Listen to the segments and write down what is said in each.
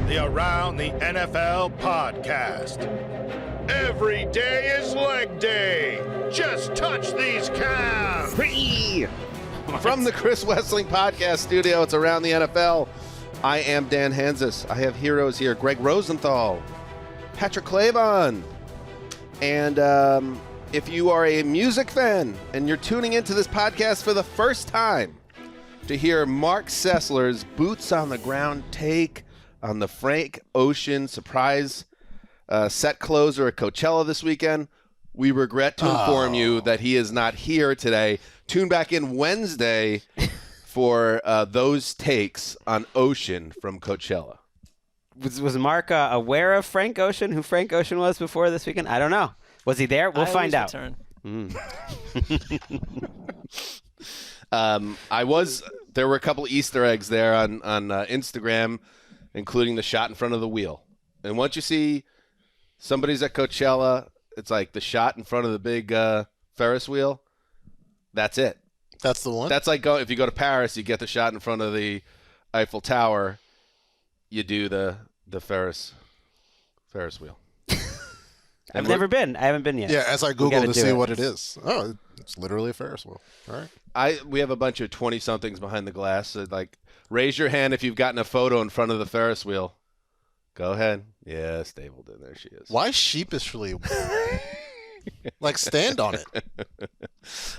the Around the NFL podcast. Every day is leg day. Just touch these calves. From the Chris Wessling Podcast Studio, it's Around the NFL. I am Dan Hanzus. I have heroes here. Gregg Rosenthal, Patrick Claybon. And if you are a music fan and you're tuning into this podcast for the first time to hear Mark Sessler's boots on the ground take on the Frank Ocean surprise set closer at Coachella this weekend, we regret to inform you that he is not here today. Tune back in Wednesday for those takes on Ocean from Coachella. Was Mark aware of Frank Ocean, who Frank Ocean was before this weekend? I don't know. Was he there? We'll find out. There were a couple Easter eggs there on Instagram, including the shot in front of the wheel. And once you see somebody's at Coachella, it's like the shot in front of the big Ferris wheel. That's it. That's the one? That's like if you go to Paris, you get the shot in front of the Eiffel Tower. You do the Ferris wheel. I've never been. I haven't been yet. Yeah, as I Google to see what it is. Oh, it's literally a Ferris wheel. All right. We have a bunch of 20-somethings behind the glass. So raise your hand if you've gotten a photo in front of the Ferris wheel. Go ahead. Yeah, Stapleton. There she is. Why sheepishly? Stand on it.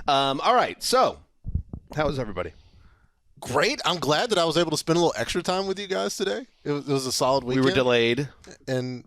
All right. So, how was everybody? Great. I'm glad that I was able to spend a little extra time with you guys today. It was a solid weekend. We were delayed. And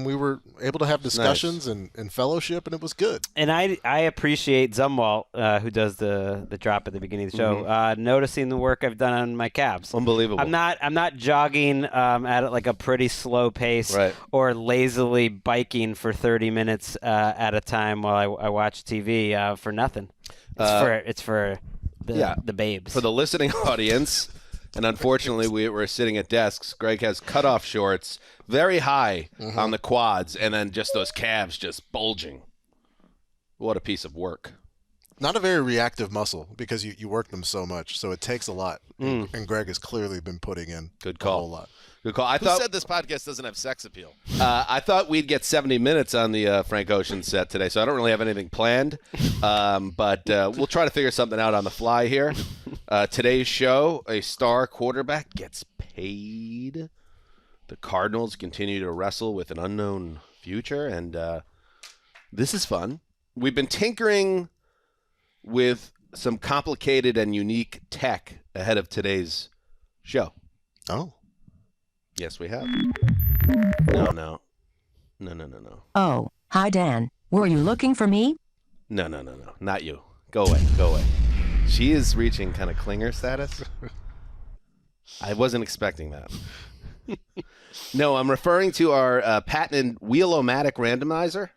we were able to have discussions and fellowship, and it was good. And I appreciate Zumwalt, who does the drop at the beginning of the show, noticing the work I've done on my calves. Unbelievable. I'm not jogging at a pretty slow pace, right, or lazily biking for 30 minutes at a time while I watch TV for nothing. It's for the babes. For the listening audience. And unfortunately, we're sitting at desks. Gregg has cutoff shorts, very high on the quads, and then just those calves just bulging. What a piece of work. Not a very reactive muscle because you work them so much, so it takes a lot. And Gregg has clearly been putting in a whole lot. Good call. Who said this podcast doesn't have sex appeal? I thought we'd get 70 minutes on the Frank Ocean set today, so I don't really have anything planned. But we'll try to figure something out on the fly here. Today's show, a star quarterback gets paid. The Cardinals continue to wrestle with an unknown future, and this is fun. We've been tinkering with some complicated and unique tech ahead of today's show. Oh. Yes, we have. No. Oh, hi, Dan. Were you looking for me? No. Not you. Go away. She is reaching kind of clinger status. I wasn't expecting that. No, I'm referring to our patented Wheel-O-Matic Randomizer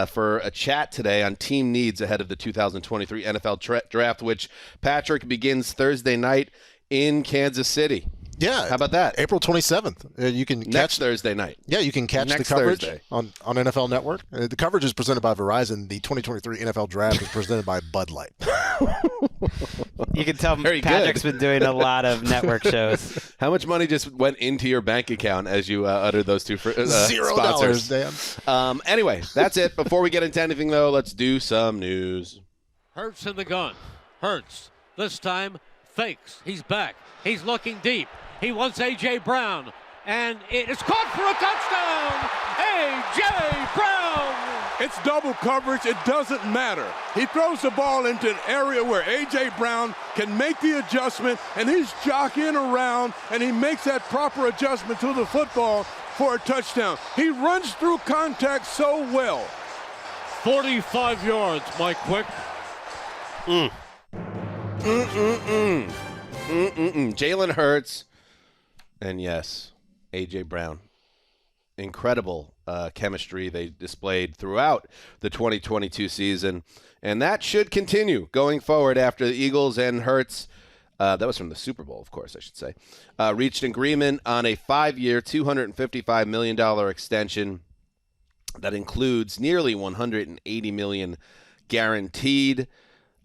for a chat today on team needs ahead of the 2023 NFL Draft, which, Patrick, begins Thursday night in Kansas City. Yeah. How about that? April 27th. You can Next Thursday night. Yeah, you can catch the coverage on NFL Network. The coverage is presented by Verizon. The 2023 NFL Draft is presented by Bud Light. You can tell Patrick's been doing a lot of network shows. How much money just went into your bank account as you uttered those two $0, Dan. Anyway, that's it. Before we get into anything, though, let's do some news. Hurts in the gun. Hurts. This time fakes. He's back. He's looking deep. He wants A.J. Brown, and it is caught for a touchdown! A.J. Brown! It's double coverage. It doesn't matter. He throws the ball into an area where A.J. Brown can make the adjustment, and he's jockeying around, and he makes that proper adjustment to the football for a touchdown. He runs through contact so well. 45 yards, Mike Quick. Jalen Hurts, and yes, A.J. Brown. Incredible chemistry they displayed throughout the 2022 season, and that should continue going forward after the Eagles and Hurts, that was from the Super Bowl, of course, I should say, reached agreement on a 5-year, $255 million extension that includes nearly $180 million guaranteed.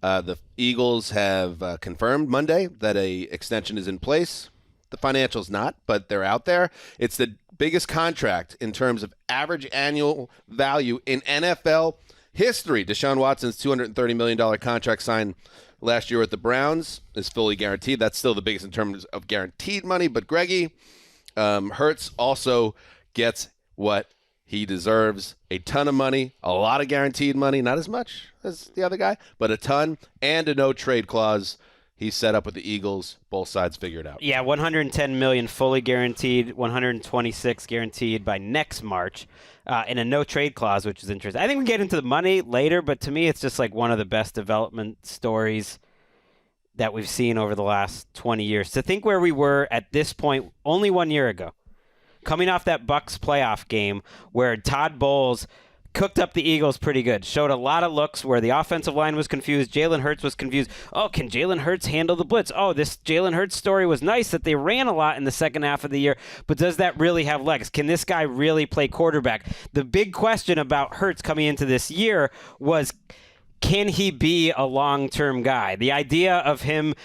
The Eagles have confirmed Monday that a extension is in place. The financials not, but they're out there. It's the biggest contract in terms of average annual value in NFL history. Deshaun Watson's $230 million contract signed last year with the Browns is fully guaranteed. That's still the biggest in terms of guaranteed money. But Greggy, Hurts also gets what he deserves. A ton of money, a lot of guaranteed money, not as much as the other guy, but a ton, and a no-trade clause. He's set up with the Eagles. Both sides figured out. Yeah, $110 million fully guaranteed, $126 guaranteed by next March, and a no-trade clause, which is interesting. I think we get into the money later, but to me it's just like one of the best development stories that we've seen over the last 20 years. To think where we were at this point only 1 year ago, coming off that Bucs playoff game where Todd Bowles cooked up the Eagles pretty good. Showed a lot of looks where the offensive line was confused. Jalen Hurts was confused. Oh, can Jalen Hurts handle the blitz? Oh, this Jalen Hurts story was nice that they ran a lot in the second half of the year, but does that really have legs? Can this guy really play quarterback? The big question about Hurts coming into this year was, can he be a long-term guy? The idea of him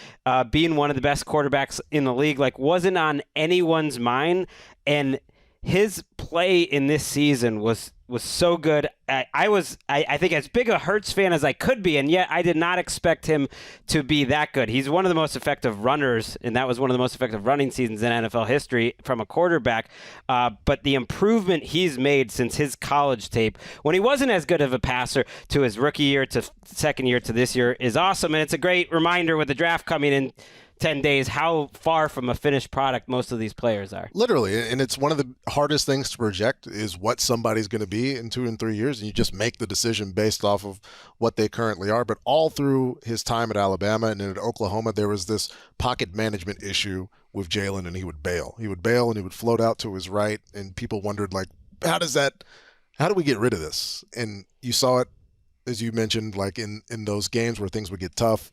being one of the best quarterbacks in the league wasn't on anyone's mind, and his play in this season was so good. I think as big a Hurts fan as I could be, and yet I did not expect him to be that good. He's one of the most effective runners, and that was one of the most effective running seasons in NFL history from a quarterback. But the improvement he's made since his college tape, when he wasn't as good of a passer, to his rookie year to second year to this year, is awesome. And it's a great reminder with the draft coming in 10 days how far from a finished product most of these players are. Literally, and it's one of the hardest things to project is what somebody's going to be in 2 and 3 years, and you just make the decision based off of what they currently are. But all through his time at Alabama and at Oklahoma, there was this pocket management issue with Jalen, and he would bail. He would bail, and he would float out to his right, and people wondered, how do we get rid of this? And you saw it, as you mentioned, in those games where things would get tough.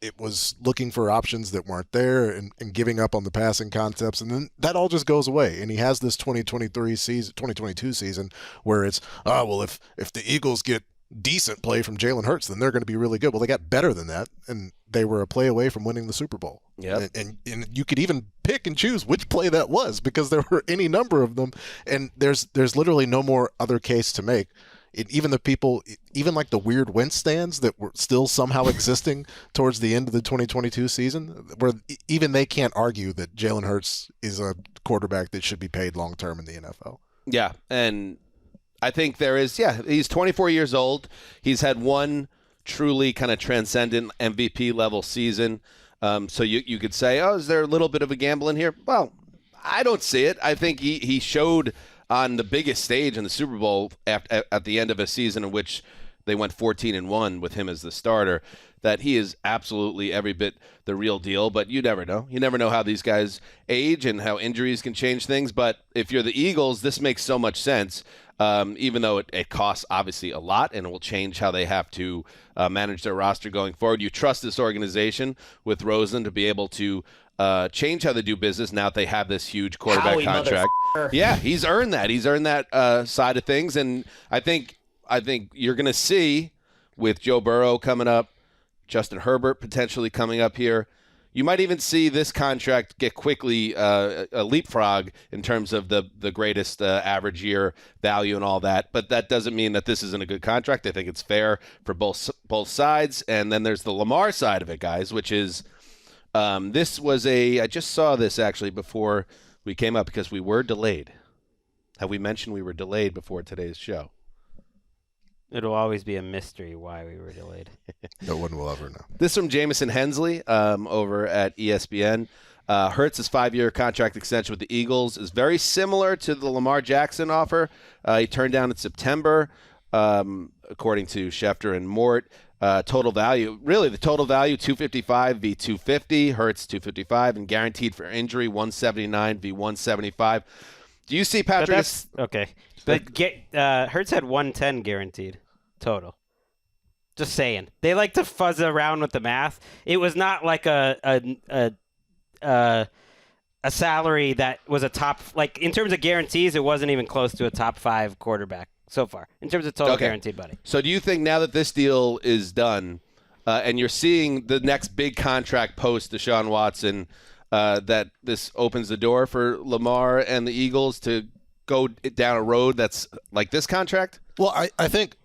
It was looking for options that weren't there and giving up on the passing concepts. And then that all just goes away. And he has this 2022 season where it's, if the Eagles get decent play from Jalen Hurts, then they're going to be really good. Well, they got better than that, and they were a play away from winning the Super Bowl. Yep. And you could even pick and choose which play that was because there were any number of them. And there's literally no more other case to make. Even the people, even the weird Wentz stands that were still somehow existing towards the end of the 2022 season, where even they can't argue that Jalen Hurts is a quarterback that should be paid long-term in the NFL. Yeah, and I think he's 24 years old. He's had one truly kind of transcendent MVP-level season. So you could say, is there a little bit of a gamble in here? Well, I don't see it. I think he showed on the biggest stage in the Super Bowl at the end of a season in which they went 14-1 with him as the starter, that he is absolutely every bit the real deal. But you never know. You never know how these guys age and how injuries can change things. But if you're the Eagles, this makes so much sense, even though it costs obviously a lot and it will change how they have to manage their roster going forward. You trust this organization with Rosen to be able to change how they do business now that they have this huge quarterback contract. Yeah, he's earned that. He's earned that side of things, and I think you're going to see with Joe Burrow coming up, Justin Herbert potentially coming up here. You might even see this contract get quickly a leapfrog in terms of the greatest average year value and all that. But that doesn't mean that this isn't a good contract. I think it's fair for both sides. And then there's the Lamar side of it, guys, which is this was I just saw this actually before we came up because we were delayed. Have we mentioned we were delayed before today's show? It'll always be a mystery why we were delayed. No one will ever know. This from Jamison Hensley over at ESPN. Hurts' 5-year contract extension with the Eagles is very similar to the Lamar Jackson offer he turned down in September, according to Schefter and Mort. Total value, really the total value, $255 v. $250. Hurts $255, and guaranteed for injury, $179 v. $175. Do you see Patrick? But that's okay. But Hurts had $110 guaranteed total. Just saying, they like to fuzz around with the math. It was not like a salary that was a top, in terms of guarantees, it wasn't even close to a top 5 quarterback so far in terms of total guaranteed money. So do you think now that this deal is done and you're seeing the next big contract post Deshaun Watson, that this opens the door for Lamar and the Eagles to go down a road that's like this contract? Well, I think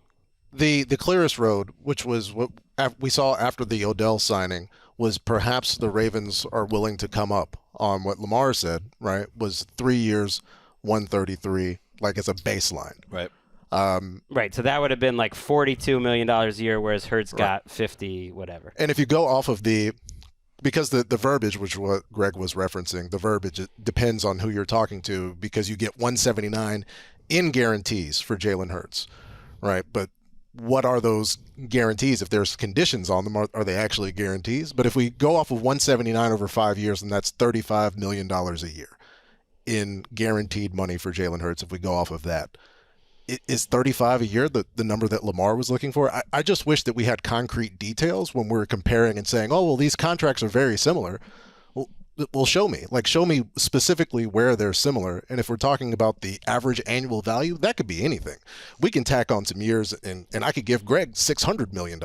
the clearest road, which was what we saw after the Odell signing, was perhaps the Ravens are willing to come up on what Lamar said, right, was 3 years, 133, like as a baseline. Right. Right, so that would have been like $42 million a year, whereas Hurts got 50, whatever. And if you go off of because the verbiage, which what Gregg was referencing, the verbiage it depends on who you're talking to, because you get 179 in guarantees for Jalen Hurts, right? But what are those guarantees? If there's conditions on them, are they actually guarantees? But if we go off of 179 over 5 years, then that's $35 million a year in guaranteed money for Jalen Hurts. If we go off of that, is 35 a year the number that Lamar was looking for? I just wish that we had concrete details when we're comparing and saying, oh, well, these contracts are very similar. Well, show me specifically where they're similar. And if we're talking about the average annual value, that could be anything. We can tack on some years, and I could give Gregg $600 million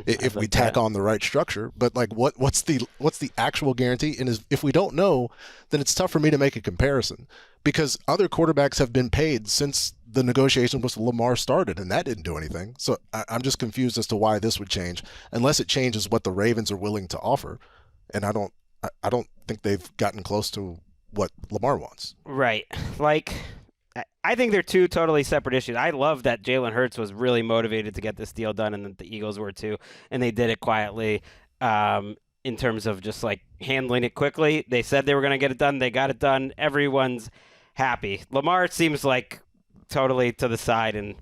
if we tack on the right structure. But like, what's the actual guarantee? And if we don't know, then it's tough for me to make a comparison, because other quarterbacks have been paid since the negotiation with Lamar started, and that didn't do anything. So I'm just confused as to why this would change, unless it changes what the Ravens are willing to offer. And I don't think they've gotten close to what Lamar wants. Right. Like, I think they're two totally separate issues. I love that Jalen Hurts was really motivated to get this deal done, and that the Eagles were too, and they did it quietly in terms of just like handling it quickly. They said they were going to get it done. They got it done. Everyone's happy. Lamar seems like totally to the side and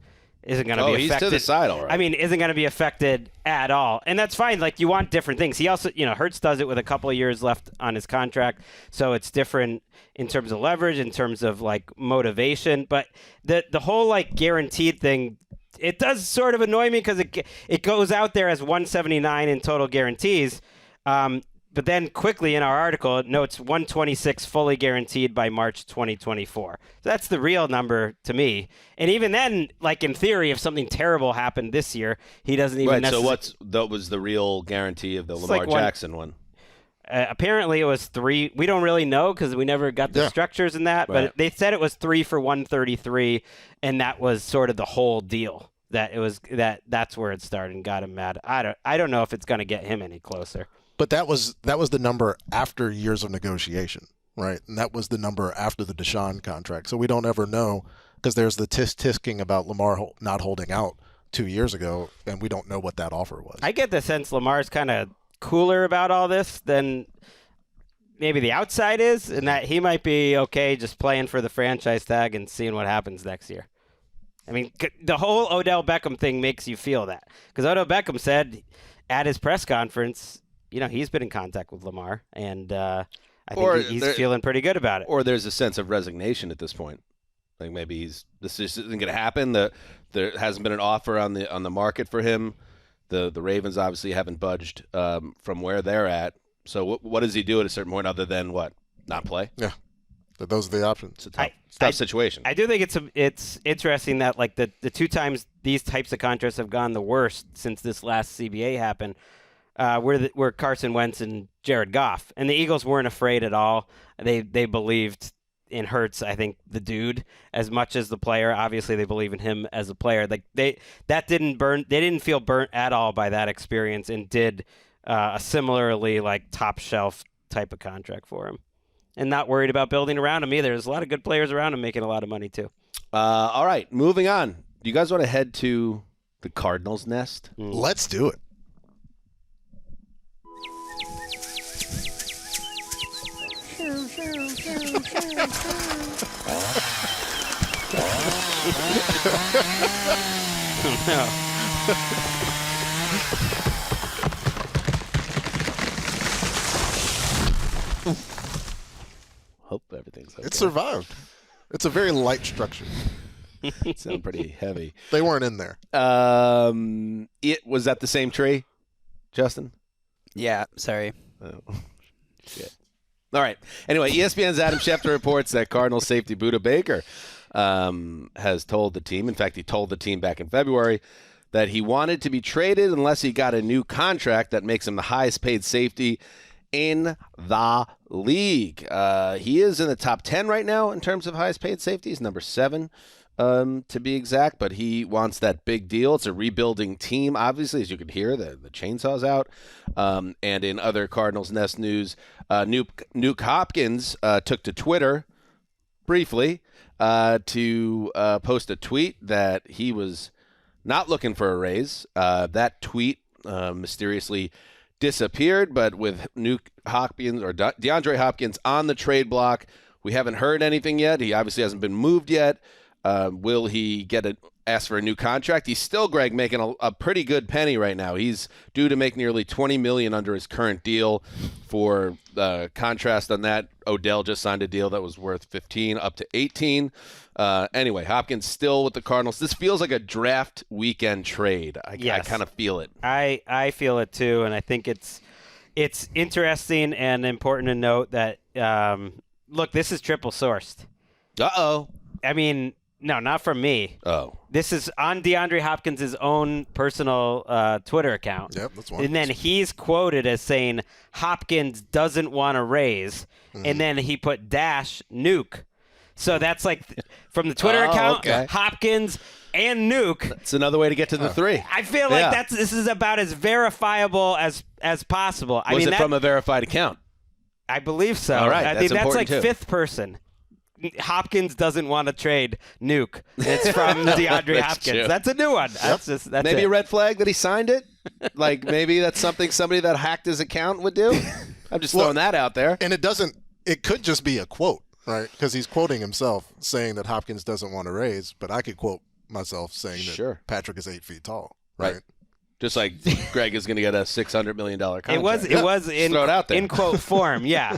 isn't going to be affected. He's to the side, all right. I mean, isn't going to be affected at all. And that's fine. Like, you want different things. He also, Hurts does it with a couple of years left on his contract. So it's different in terms of leverage, in terms of, like, motivation. But the whole, like, guaranteed thing, it does sort of annoy me because it goes out there as 179 in total guarantees. But then quickly in our article, it notes 126 fully guaranteed by March 2024. So that's the real number to me. And even then, like in theory, if something terrible happened this year, he doesn't even necessarily... So that was the real guarantee of the Lamar Jackson one? Apparently it was 3. We don't really know because we never got the structures in that. Right. But they said it was 3 for 133, and that was sort of the whole deal. That it was that's where it started and got him mad. I don't know if it's going to get him any closer. But that was the number after years of negotiation, right? And that was the number after the Deshaun contract. So we don't ever know, because there's the tisk-tisking about Lamar not holding out 2 years ago, and we don't know what that offer was. I get the sense Lamar's kind of cooler about all this than maybe the outside is, and that he might be okay just playing for the franchise tag and seeing what happens next year. I mean, the whole Odell Beckham thing makes you feel that. Because Odell Beckham said at his press conference, he's been in contact with Lamar, and I think he's feeling pretty good about it. Or there's a sense of resignation at this point. Like maybe this just isn't going to happen. There hasn't been an offer on the market for him. The Ravens obviously haven't budged from where they're at. So what does he do at a certain point other than what? Not play? Yeah, those are the options. It's a tough situation. I do think it's interesting that like the two times these types of contracts have gone the worst since this last CBA happened. Were Carson Wentz and Jared Goff, and the Eagles weren't afraid at all. They believed in Hurts, I think, the dude, as much as the player. Obviously, they believe in him as a player. Like they didn't feel burnt at all by that experience, and did a similarly like top shelf type of contract for him, and not worried about building around him either. There's a lot of good players around him making a lot of money too. All right, moving on. Do you guys want to head to the Cardinals' nest? Let's do it. Hope everything's okay. It survived. It's a very light structure. It sounded pretty heavy. They weren't in there. Was that the same tree, Justin? Yeah, sorry. Oh, shit. All right. Anyway, ESPN's Adam Schefter reports that Cardinals safety Budda Baker has told the team, in fact, he told the team back in February, that he wanted to be traded unless he got a new contract that makes him the highest paid safety in the league. He is in the top 10 right now in terms of highest paid safety. He's number 7 to be exact, but he wants that big deal. It's a rebuilding team, obviously, as you can hear, the chainsaw's out. And in other Cardinals Nest news, Nuke Hopkins took to Twitter briefly to post a tweet that he was not looking for a raise. That tweet mysteriously disappeared, but with Nuke Hopkins or DeAndre Hopkins on the trade block, we haven't heard anything yet. He obviously hasn't been moved yet. Will he ask for a new contract? He's still, Gregg, making a pretty good penny right now. He's due to make nearly $20 million under his current deal. For contrast on that, Odell just signed a deal that was worth 15 up to 18. Anyway, Hopkins still with the Cardinals. This feels like a draft weekend trade. I kind of feel it. I feel it too, and I think it's interesting and important to note that look, this is triple sourced. Uh-oh. I mean, no, not from me. Oh. This is on DeAndre Hopkins' own personal Twitter account. Yep, that's one. And then he's quoted as saying Hopkins doesn't want to raise, and then he put dash Nuke. So that's like from the Twitter account, okay. Hopkins and Nuke. It's another way to get to the 3. I feel like this is about as verifiable as possible. Was it from a verified account? I believe so. All right, I that's think that's like important too. 5th person. Hopkins doesn't want to trade Nuke. It's from DeAndre Hopkins. True. That's a new one. That's Maybe it. a red flag that he signed it. Like maybe that's something somebody that hacked his account would do. I'm just throwing that out there. And it could just be a quote, right? Because he's quoting himself saying that Hopkins doesn't want to raise, but I could quote myself saying that Patrick is 8 feet tall, right? Just like Gregg is going to get a $600 million contract. It was in throw it out there. in quote form. Yeah,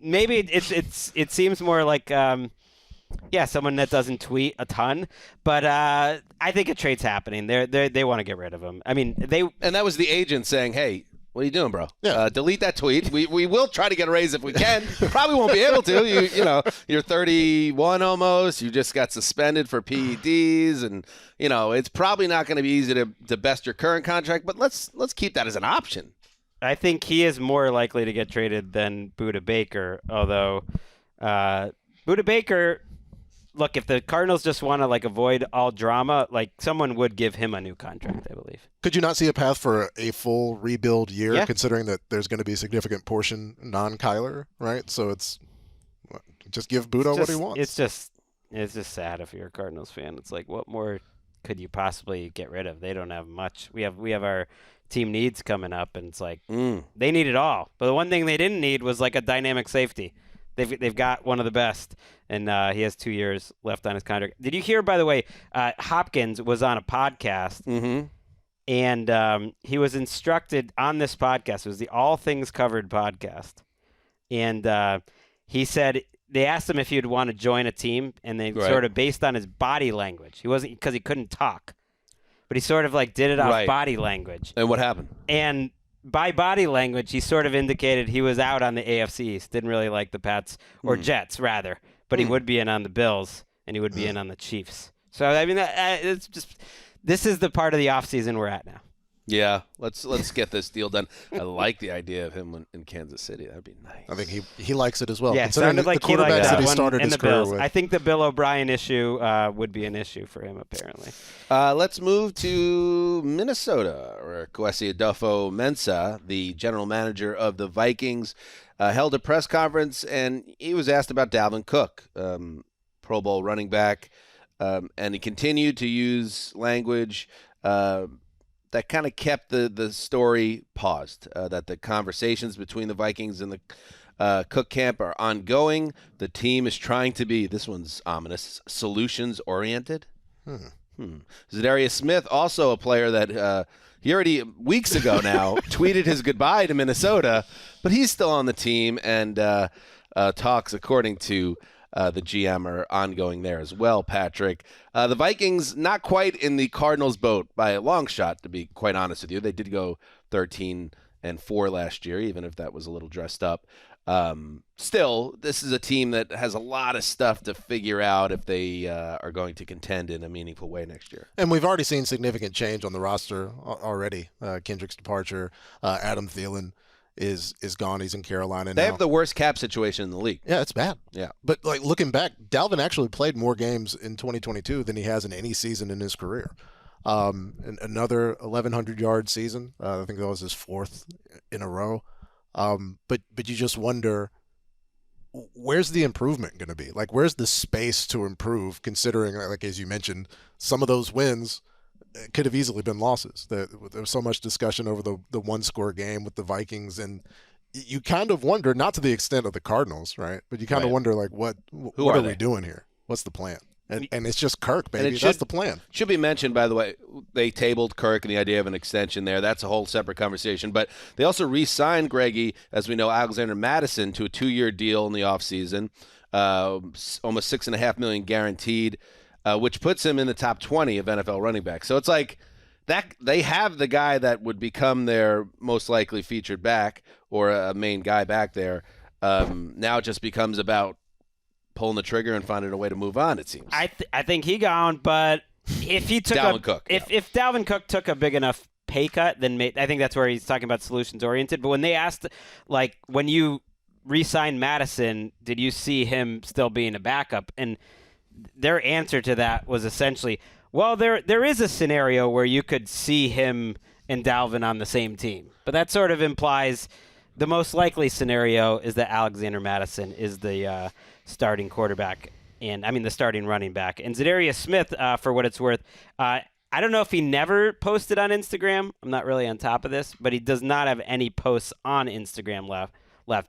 maybe it seems more like someone that doesn't tweet a ton, but I think a trade's happening. They want to get rid of him. I mean, and that was the agent saying, "Hey, what are you doing, bro? Yeah. Delete that tweet. We will try to get a raise if we can. Probably won't be able to. You know, you're 31 almost. You just got suspended for PEDs, and it's probably not going to be easy to best your current contract. But let's keep that as an option. I think he is more likely to get traded than Budda Baker. Although Budda Baker, look, if the Cardinals just want to avoid all drama, someone would give him a new contract, I believe. Could you not see a path for a full rebuild year, considering that there's going to be a significant portion non-Kyler, right? So it's just give Budda what he wants. It's just sad if you're a Cardinals fan. It's like, what more could you possibly get rid of? They don't have much. We have our team needs coming up, and it's like they need it all. But the one thing they didn't need was a dynamic safety. They've got one of the best, and he has 2 years left on his contract. Did you hear, by the way, Hopkins was on a podcast, and he was instructed on this podcast. It was the All Things Covered podcast, and he said they asked him if he'd want to join a team, and they sort of based on his body language. He wasn't, because he couldn't talk, but he sort of did it off body language. And what happened? And by body language, he sort of indicated he was out on the AFC East. Didn't really like the Pats or Jets, rather. But he would be in on the Bills, and he would be in on the Chiefs. So, I mean, it's just this is the part of the offseason we're at now. Yeah, let's get this deal done. I like the idea of him in Kansas City. That'd be nice. I think he likes it as well. Yeah, sounded like the he liked quarterbacks that that he one started in his the career Bills. with. I think the Bill O'Brien issue would be an issue for him, apparently. Let's move to Minnesota, where Kwesi Adolfo-Mensah, the general manager of the Vikings, held a press conference, and he was asked about Dalvin Cook, Pro Bowl running back, and he continued to use language that kind of kept the story paused, that the conversations between the Vikings and the Cook camp are ongoing. The team is trying to be, this one's ominous, solutions-oriented. Zadarius Smith, also a player that he already, weeks ago now, tweeted his goodbye to Minnesota, but he's still on the team, and talks, according to the GM, are ongoing there as well, Patrick. The Vikings, not quite in the Cardinals' boat by a long shot, to be quite honest with you. They did go 13-4 last year, even if that was a little dressed up. Still, this is a team that has a lot of stuff to figure out if they are going to contend in a meaningful way next year. And we've already seen significant change on the roster already. Kendrick's departure, Adam Thielen is gone. He's in Carolina They now. have the worst cap situation in the league. Yeah, it's bad. Yeah. But like looking back, Dalvin actually played more games in 2022 than he has in any season in his career. And another 1,100-yard season. I think that was his 4th in a row. But you just wonder, where's the improvement going to be? Like, where's the space to improve, considering, like as you mentioned, some of those wins could have easily been losses. There was so much discussion over the one-score game with the Vikings, and you kind of wonder, not to the extent of the Cardinals, right? But you kind of wonder, like, what are we doing here? What's the plan? And it's just Kirk, baby. That's the plan. Should be mentioned, by the way, they tabled Kirk and the idea of an extension there. That's a whole separate conversation. But they also re-signed, Greggy, as we know, Alexander Mattison to a 2-year deal in the offseason, almost $6.5 million guaranteed, which puts him in the top 20 of NFL running backs. So it's like that they have the guy that would become their most likely featured back or a main guy back there. Now it just becomes about pulling the trigger and finding a way to move on, it seems. I think he gone, but if he took Dalvin Cook, if Dalvin Cook took a big enough pay cut, then I think that's where he's talking about solutions oriented. But when they asked, like, when you re-signed Madison, did you see him still being a backup? And their answer to that was essentially, well, there is a scenario where you could see him and Dalvin on the same team, but that sort of implies the most likely scenario is that Alexander Mattison is the starting quarterback, the starting running back. And Zadarius Smith, for what it's worth, I don't know if he never posted on Instagram. I'm not really on top of this, but he does not have any posts on Instagram left.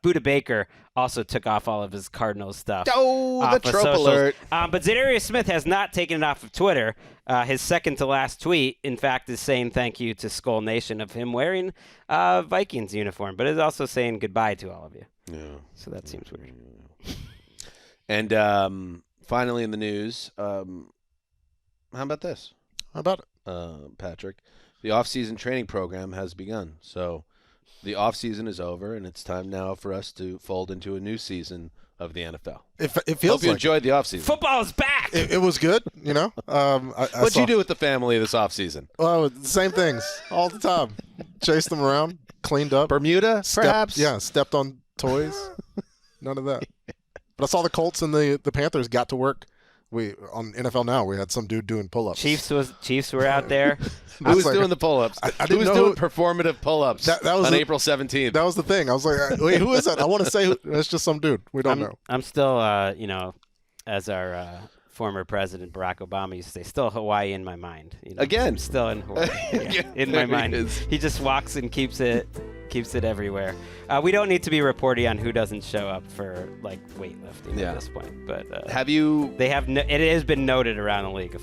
Budda Baker also took off all of his Cardinals stuff. Oh, the trope alert. But Zadarius Smith has not taken it off of Twitter. His second to last tweet, in fact, is saying thank you to Skull Nation of him wearing Vikings uniform, but is also saying goodbye to all of you. Yeah. So that seems weird. And finally in the news, how about this? How about it? Patrick? The off-season training program has begun. So the off-season is over, and it's time now for us to fold into a new season of the NFL. It feels Hope you enjoyed the off-season. Football is back! It was good, you know. What'd you do with the family this off-season? Well, the same things all the time. Chased them around, cleaned up. Bermuda, perhaps? Stepped on toys. None of that. But I saw the Colts and the Panthers got to work. On NFL Now, we had some dude doing pull-ups. Chiefs were out there. Who was doing the pull-ups? Who was doing performative pull-ups that was on April 17th? That was the thing. I was like, wait, who is that? I want to say it's just some dude. We don't know. I'm still, as our former president Barack Obama used to say, still Hawaii in my mind. Again. I'm still in Hawaii in my mind. He just walks and keeps it everywhere. We don't need to be reporting on who doesn't show up for like weightlifting at this point. But have you? They have. It has been noted around the league. A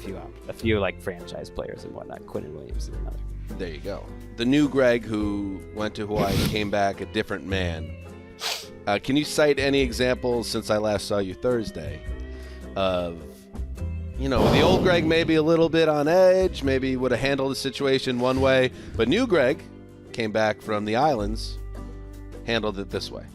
few like franchise players and whatnot. Quinnen Williams is another. There you go. The new Gregg who went to Hawaii and came back a different man. Can you cite any examples since I last saw you Thursday of? The old Gregg maybe a little bit on edge, maybe would have handled the situation one way, but new Gregg came back from the islands, handled it this way.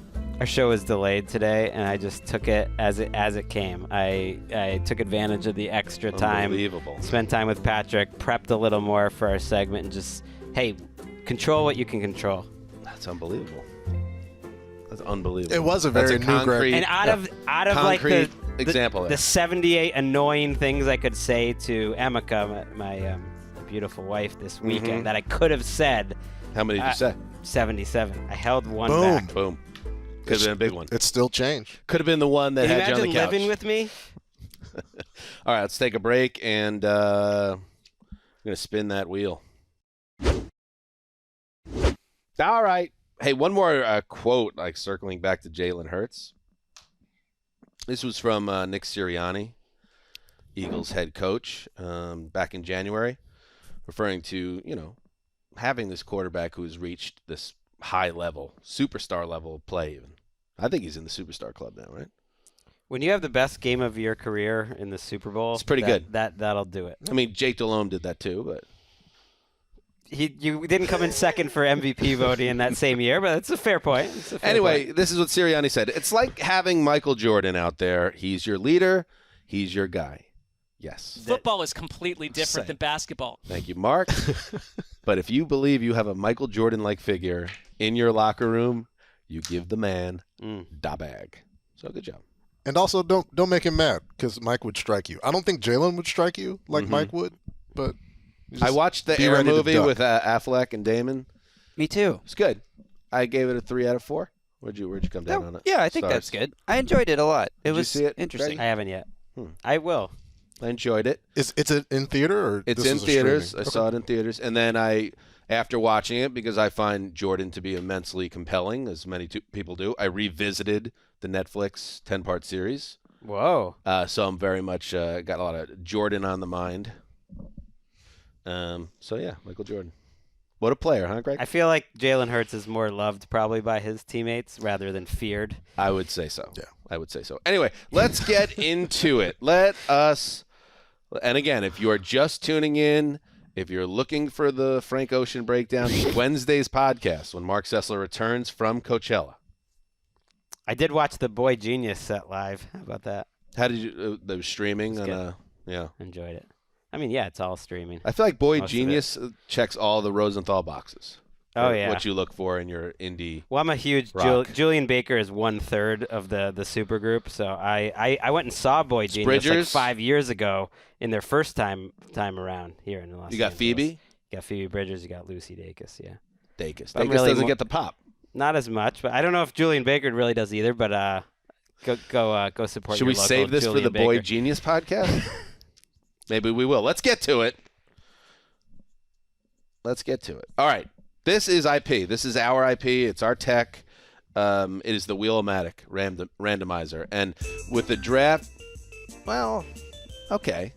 Our show was delayed today, and I just took it as it came. I took advantage of the extra time. Unbelievable. Spent time with Patrick, prepped a little more for our segment, and just, hey, control what you can control. That's unbelievable. That's unbelievable. It was a very new Gregg. And out of like the 78 annoying things I could say to Emeka, my beautiful wife, this weekend that I could have said. How many did you say? 77. I held one back. Boom. Could have been a big one. It's still changed. Could have been the one that had you on the couch. Imagine living with me? All right, let's take a break, and I'm going to spin that wheel. All right. Hey, one more quote, like circling back to Jalen Hurts. This was from Nick Sirianni, Eagles head coach, back in January, referring to, having this quarterback who has reached this high level, superstar level of play even. I think he's in the superstar club now, right? When you have the best game of your career in the Super Bowl, it's pretty good. That'll do it. I mean, Jake Delhomme did that too, but you didn't come in second for MVP voting in that same year, but it's a fair point. Anyway, this is what Sirianni said. It's like having Michael Jordan out there. He's your leader. He's your guy. Yes. Football is completely different than basketball. Thank you, Mark. But if you believe you have a Michael Jordan-like figure in your locker room, you give the man da bag. So good job. And also, don't make him mad because Mike would strike you. I don't think Jalen would strike you like Mike would, but I watched the Air movie with Affleck and Damon. Me too. It's good. I gave it a 3 out of 4. Where'd you come down on it? Yeah, I think that's good. I enjoyed it a lot. It was see it, interesting. Greg? I haven't yet. I will. I enjoyed it. It's in theater or it's in theaters. I saw it in theaters, and then after watching it, because I find Jordan to be immensely compelling, as many people do, I revisited the Netflix 10-part series. Whoa! So I'm very much got a lot of Jordan on the mind. So yeah, Michael Jordan. What a player, huh, Greg? I feel like Jalen Hurts is more loved probably by his teammates rather than feared. I would say so. Yeah, I would say so. Anyway, let's get into it. Let us. And again, if you are just tuning in, if you're looking for the Frank Ocean breakdown, Wednesday's podcast when Mark Sessler returns from Coachella. I did watch the Boy Genius set live. How about that? How did you? The streaming yeah. Enjoyed it. I mean, yeah, it's all streaming. I feel like Boy Genius checks all the Rosenthal boxes. Oh yeah. What you look for in your indie. Well, I'm a huge Julian Baker is 1/3 of the supergroup, so I went and saw Boy Genius like 5 years ago in their first time around here in Los Angeles. You got Phoebe? You got Phoebe Bridgers. You got Lucy Dacus. Yeah. Dacus Really doesn't get the pop. Not as much, but I don't know if Julian Baker really does either. But go support. Should your we local save this Julian for the Baker. Boy Genius podcast? Maybe we will. Let's get to it. Let's get to it. All right. This is IP. This is our IP. It's our tech. It is the Wheel-O-Matic Randomizer. And with the draft, well, okay.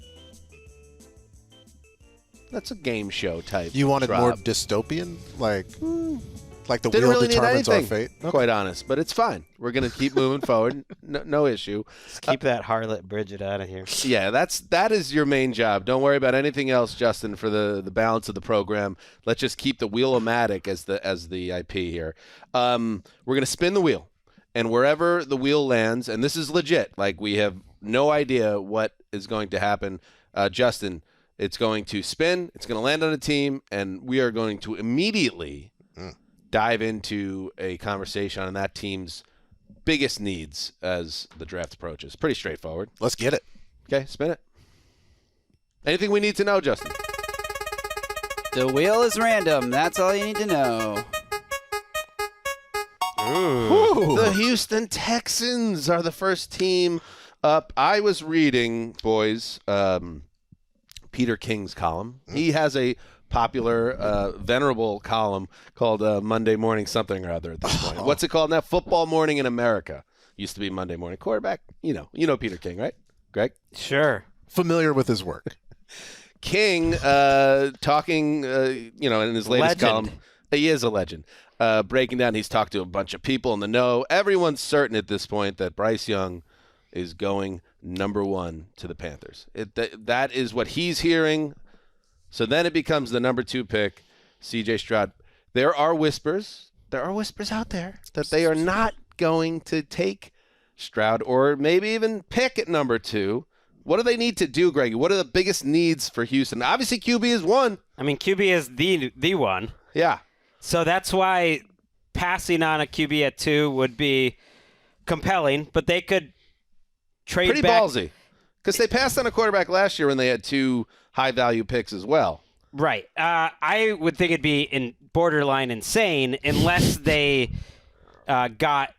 That's a game show type. You wanted drop. more dystopian? Like the Didn't wheel really need determines our anything, fate? Okay. quite honest. But it's fine. We're going to keep moving forward. No issue. Just keep that harlot Bridget out of here. Yeah, that is your main job. Don't worry about anything else, Justin, for the balance of the program. Let's just keep the Wheel-O-Matic as the IP here. We're going to spin the wheel, and wherever the wheel lands, and this is legit, like we have no idea what is going to happen. Justin, it's going to spin, it's going to land on a team, and we are going to immediately dive into a conversation on that team's biggest needs as the draft approaches. Pretty straightforward. Let's get it. Okay, spin it. Anything we need to know, Justin? The wheel is random. That's all you need to know. Ooh. The Houston Texans are the first team up. I was reading, boys, Peter King's column. He has a popular, venerable column called Monday Morning something or other at this point. What's it called now? Football Morning in America. Used to be Monday Morning Quarterback. You know Peter King, right? Greg? Sure. Familiar with his work. King talking, in his latest column. He is a legend. Breaking down, he's talked to a bunch of people in the know. Everyone's certain at this point that Bryce Young is going number 1 to the Panthers. That is what he's hearing. So then it becomes the number 2 pick, C.J. Stroud. There are whispers out there that they are not going to take Stroud or maybe even pick at number 2. What do they need to do, Greg? What are the biggest needs for Houston? Obviously, QB is one. I mean, QB is the one. Yeah. So that's why passing on a QB at 2 would be compelling, but they could trade Pretty back. Ballsy. Because they passed on a quarterback last year when they had 2 high-value picks as well. Right. I would think it'd be borderline insane unless they got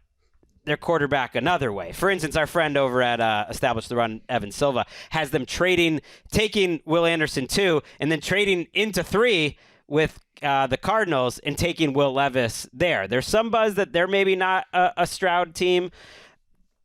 their quarterback another way. For instance, our friend over at Establish the Run, Evan Silva, has them taking Will Anderson 2 and then trading into 3 with the Cardinals and taking Will Levis there. There's some buzz that they're maybe not a Stroud team.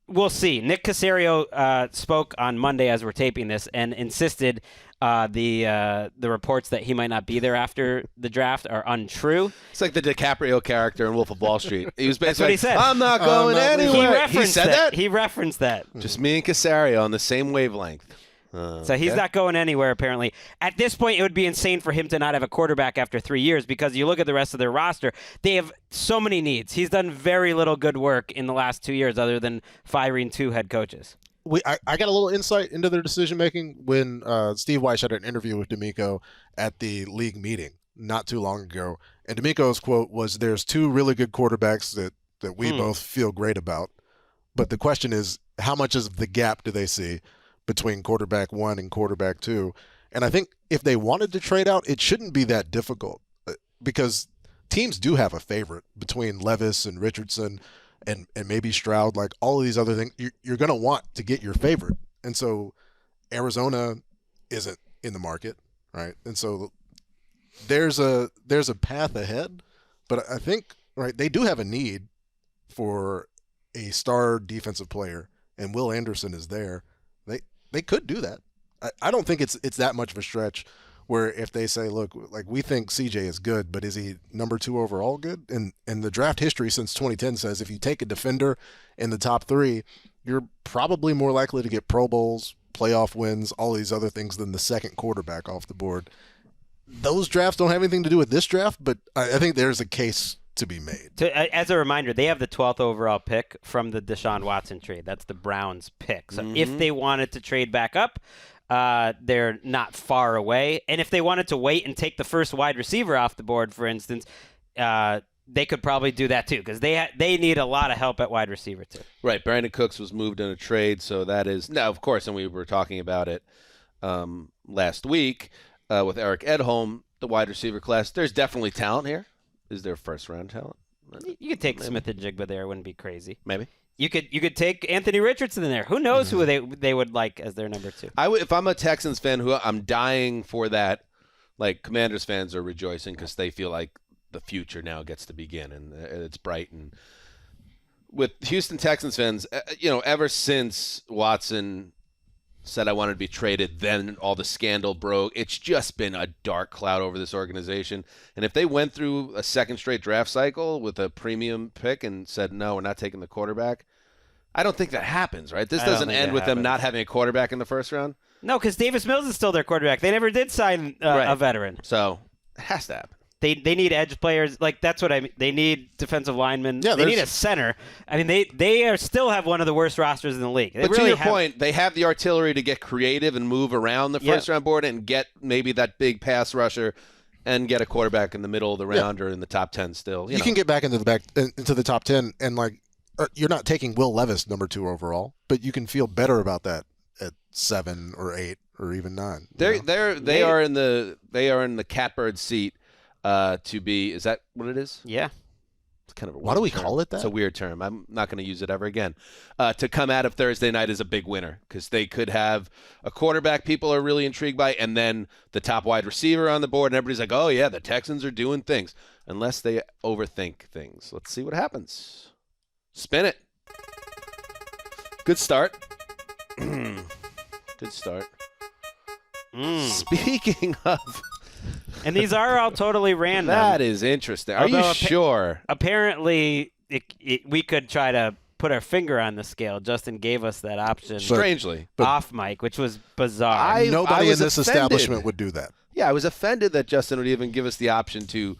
We'll see. Nick Caserio spoke on Monday as we're taping this and insisted the reports that he might not be there after the draft are untrue. It's like the DiCaprio character in Wolf of Wall Street. He was basically what he said. I'm not going anywhere. He said that? He referenced that. Just me and Caserio on the same wavelength. So he's not going anywhere, apparently. At this point, it would be insane for him to not have a quarterback after 3 years because you look at the rest of their roster, they have so many needs. He's done very little good work in the last 2 years other than firing 2 head coaches. I got a little insight into their decision-making when Steve Weiss had an interview with D'Amico at the league meeting. not too long ago, and D'Amico's quote was, "There's two really good quarterbacks that we both feel great about, but the question is, how much of the gap do they see between quarterback 1 and quarterback 2?" And I think if they wanted to trade out, it shouldn't be that difficult, because teams do have a favorite between Levis and Richardson and maybe Stroud, like all of these other things. You're going to want to get your favorite. And so Arizona isn't in the market, right? And so there's a path ahead, but I think, right, they do have a need for a star defensive player, and Will Anderson is there. They could do that. I don't think it's that much of a stretch where if they say, look, like, we think CJ is good, but is he number 2 overall good? And the draft history since 2010 says if you take a defender in the top 3, you're probably more likely to get Pro Bowls, playoff wins, all these other things than the second quarterback off the board. Those drafts don't have anything to do with this draft, but I think there's a case to be made. As a reminder, they have the 12th overall pick from the Deshaun Watson trade. That's the Browns pick. So if they wanted to trade back up, they're not far away. And if they wanted to wait and take the first wide receiver off the board, for instance, they could probably do that too, because they need a lot of help at wide receiver too. Right. Brandon Cooks was moved in a trade, so that is now, of course, and we were talking about it last week with Eric Edholm, the wide receiver class. There's definitely talent here. Is there first-round talent? You could take Smith and Jigba there. It wouldn't be crazy. Maybe. You could take Anthony Richardson in there. Who knows who they would like as their number 2? If I'm a Texans fan, who I'm dying for that, like, Commanders fans are rejoicing because they feel like the future now gets to begin and it's bright. And with Houston Texans fans, ever since Watson said I wanted to be traded, then all the scandal broke. It's just been a dark cloud over this organization. And if they went through a second straight draft cycle with a premium pick and said, no, we're not taking the quarterback, I don't think that happens, right? This doesn't end with them not having a quarterback in the first round. No, because Davis Mills is still their quarterback. They never did sign a veteran. So it has to happen. They need edge players. Like, that's what I mean. They need defensive linemen. Yeah, they need a center. I mean, they still have one of the worst rosters in the league. But to your point, they have the artillery to get creative and move around the first-round board and get maybe that big pass rusher and get a quarterback in the middle of the round or in the top 10 still. You can get back into the top 10, and, like, you're not taking Will Levis number 2 overall, but you can feel better about that at 7 or 8 or even 9. They are in the catbird seat. To be, is that what it is? Yeah. It's kind of a Why do we term. call it that? It's a weird term. I'm not going to use it ever again. To come out of Thursday night as a big winner, because they could have a quarterback people are really intrigued by, and then the top wide receiver on the board, and everybody's like, oh, yeah, the Texans are doing things. Unless they overthink things. Let's see what happens. Spin it. Good start. Good start. Speaking of... And these are all totally random. That is interesting. Are you sure? Apparently, we could try to put our finger on the scale. Justin gave us that option. Strangely. Off mic, which was bizarre. Nobody in this establishment would do that. Yeah, I was offended that Justin would even give us the option to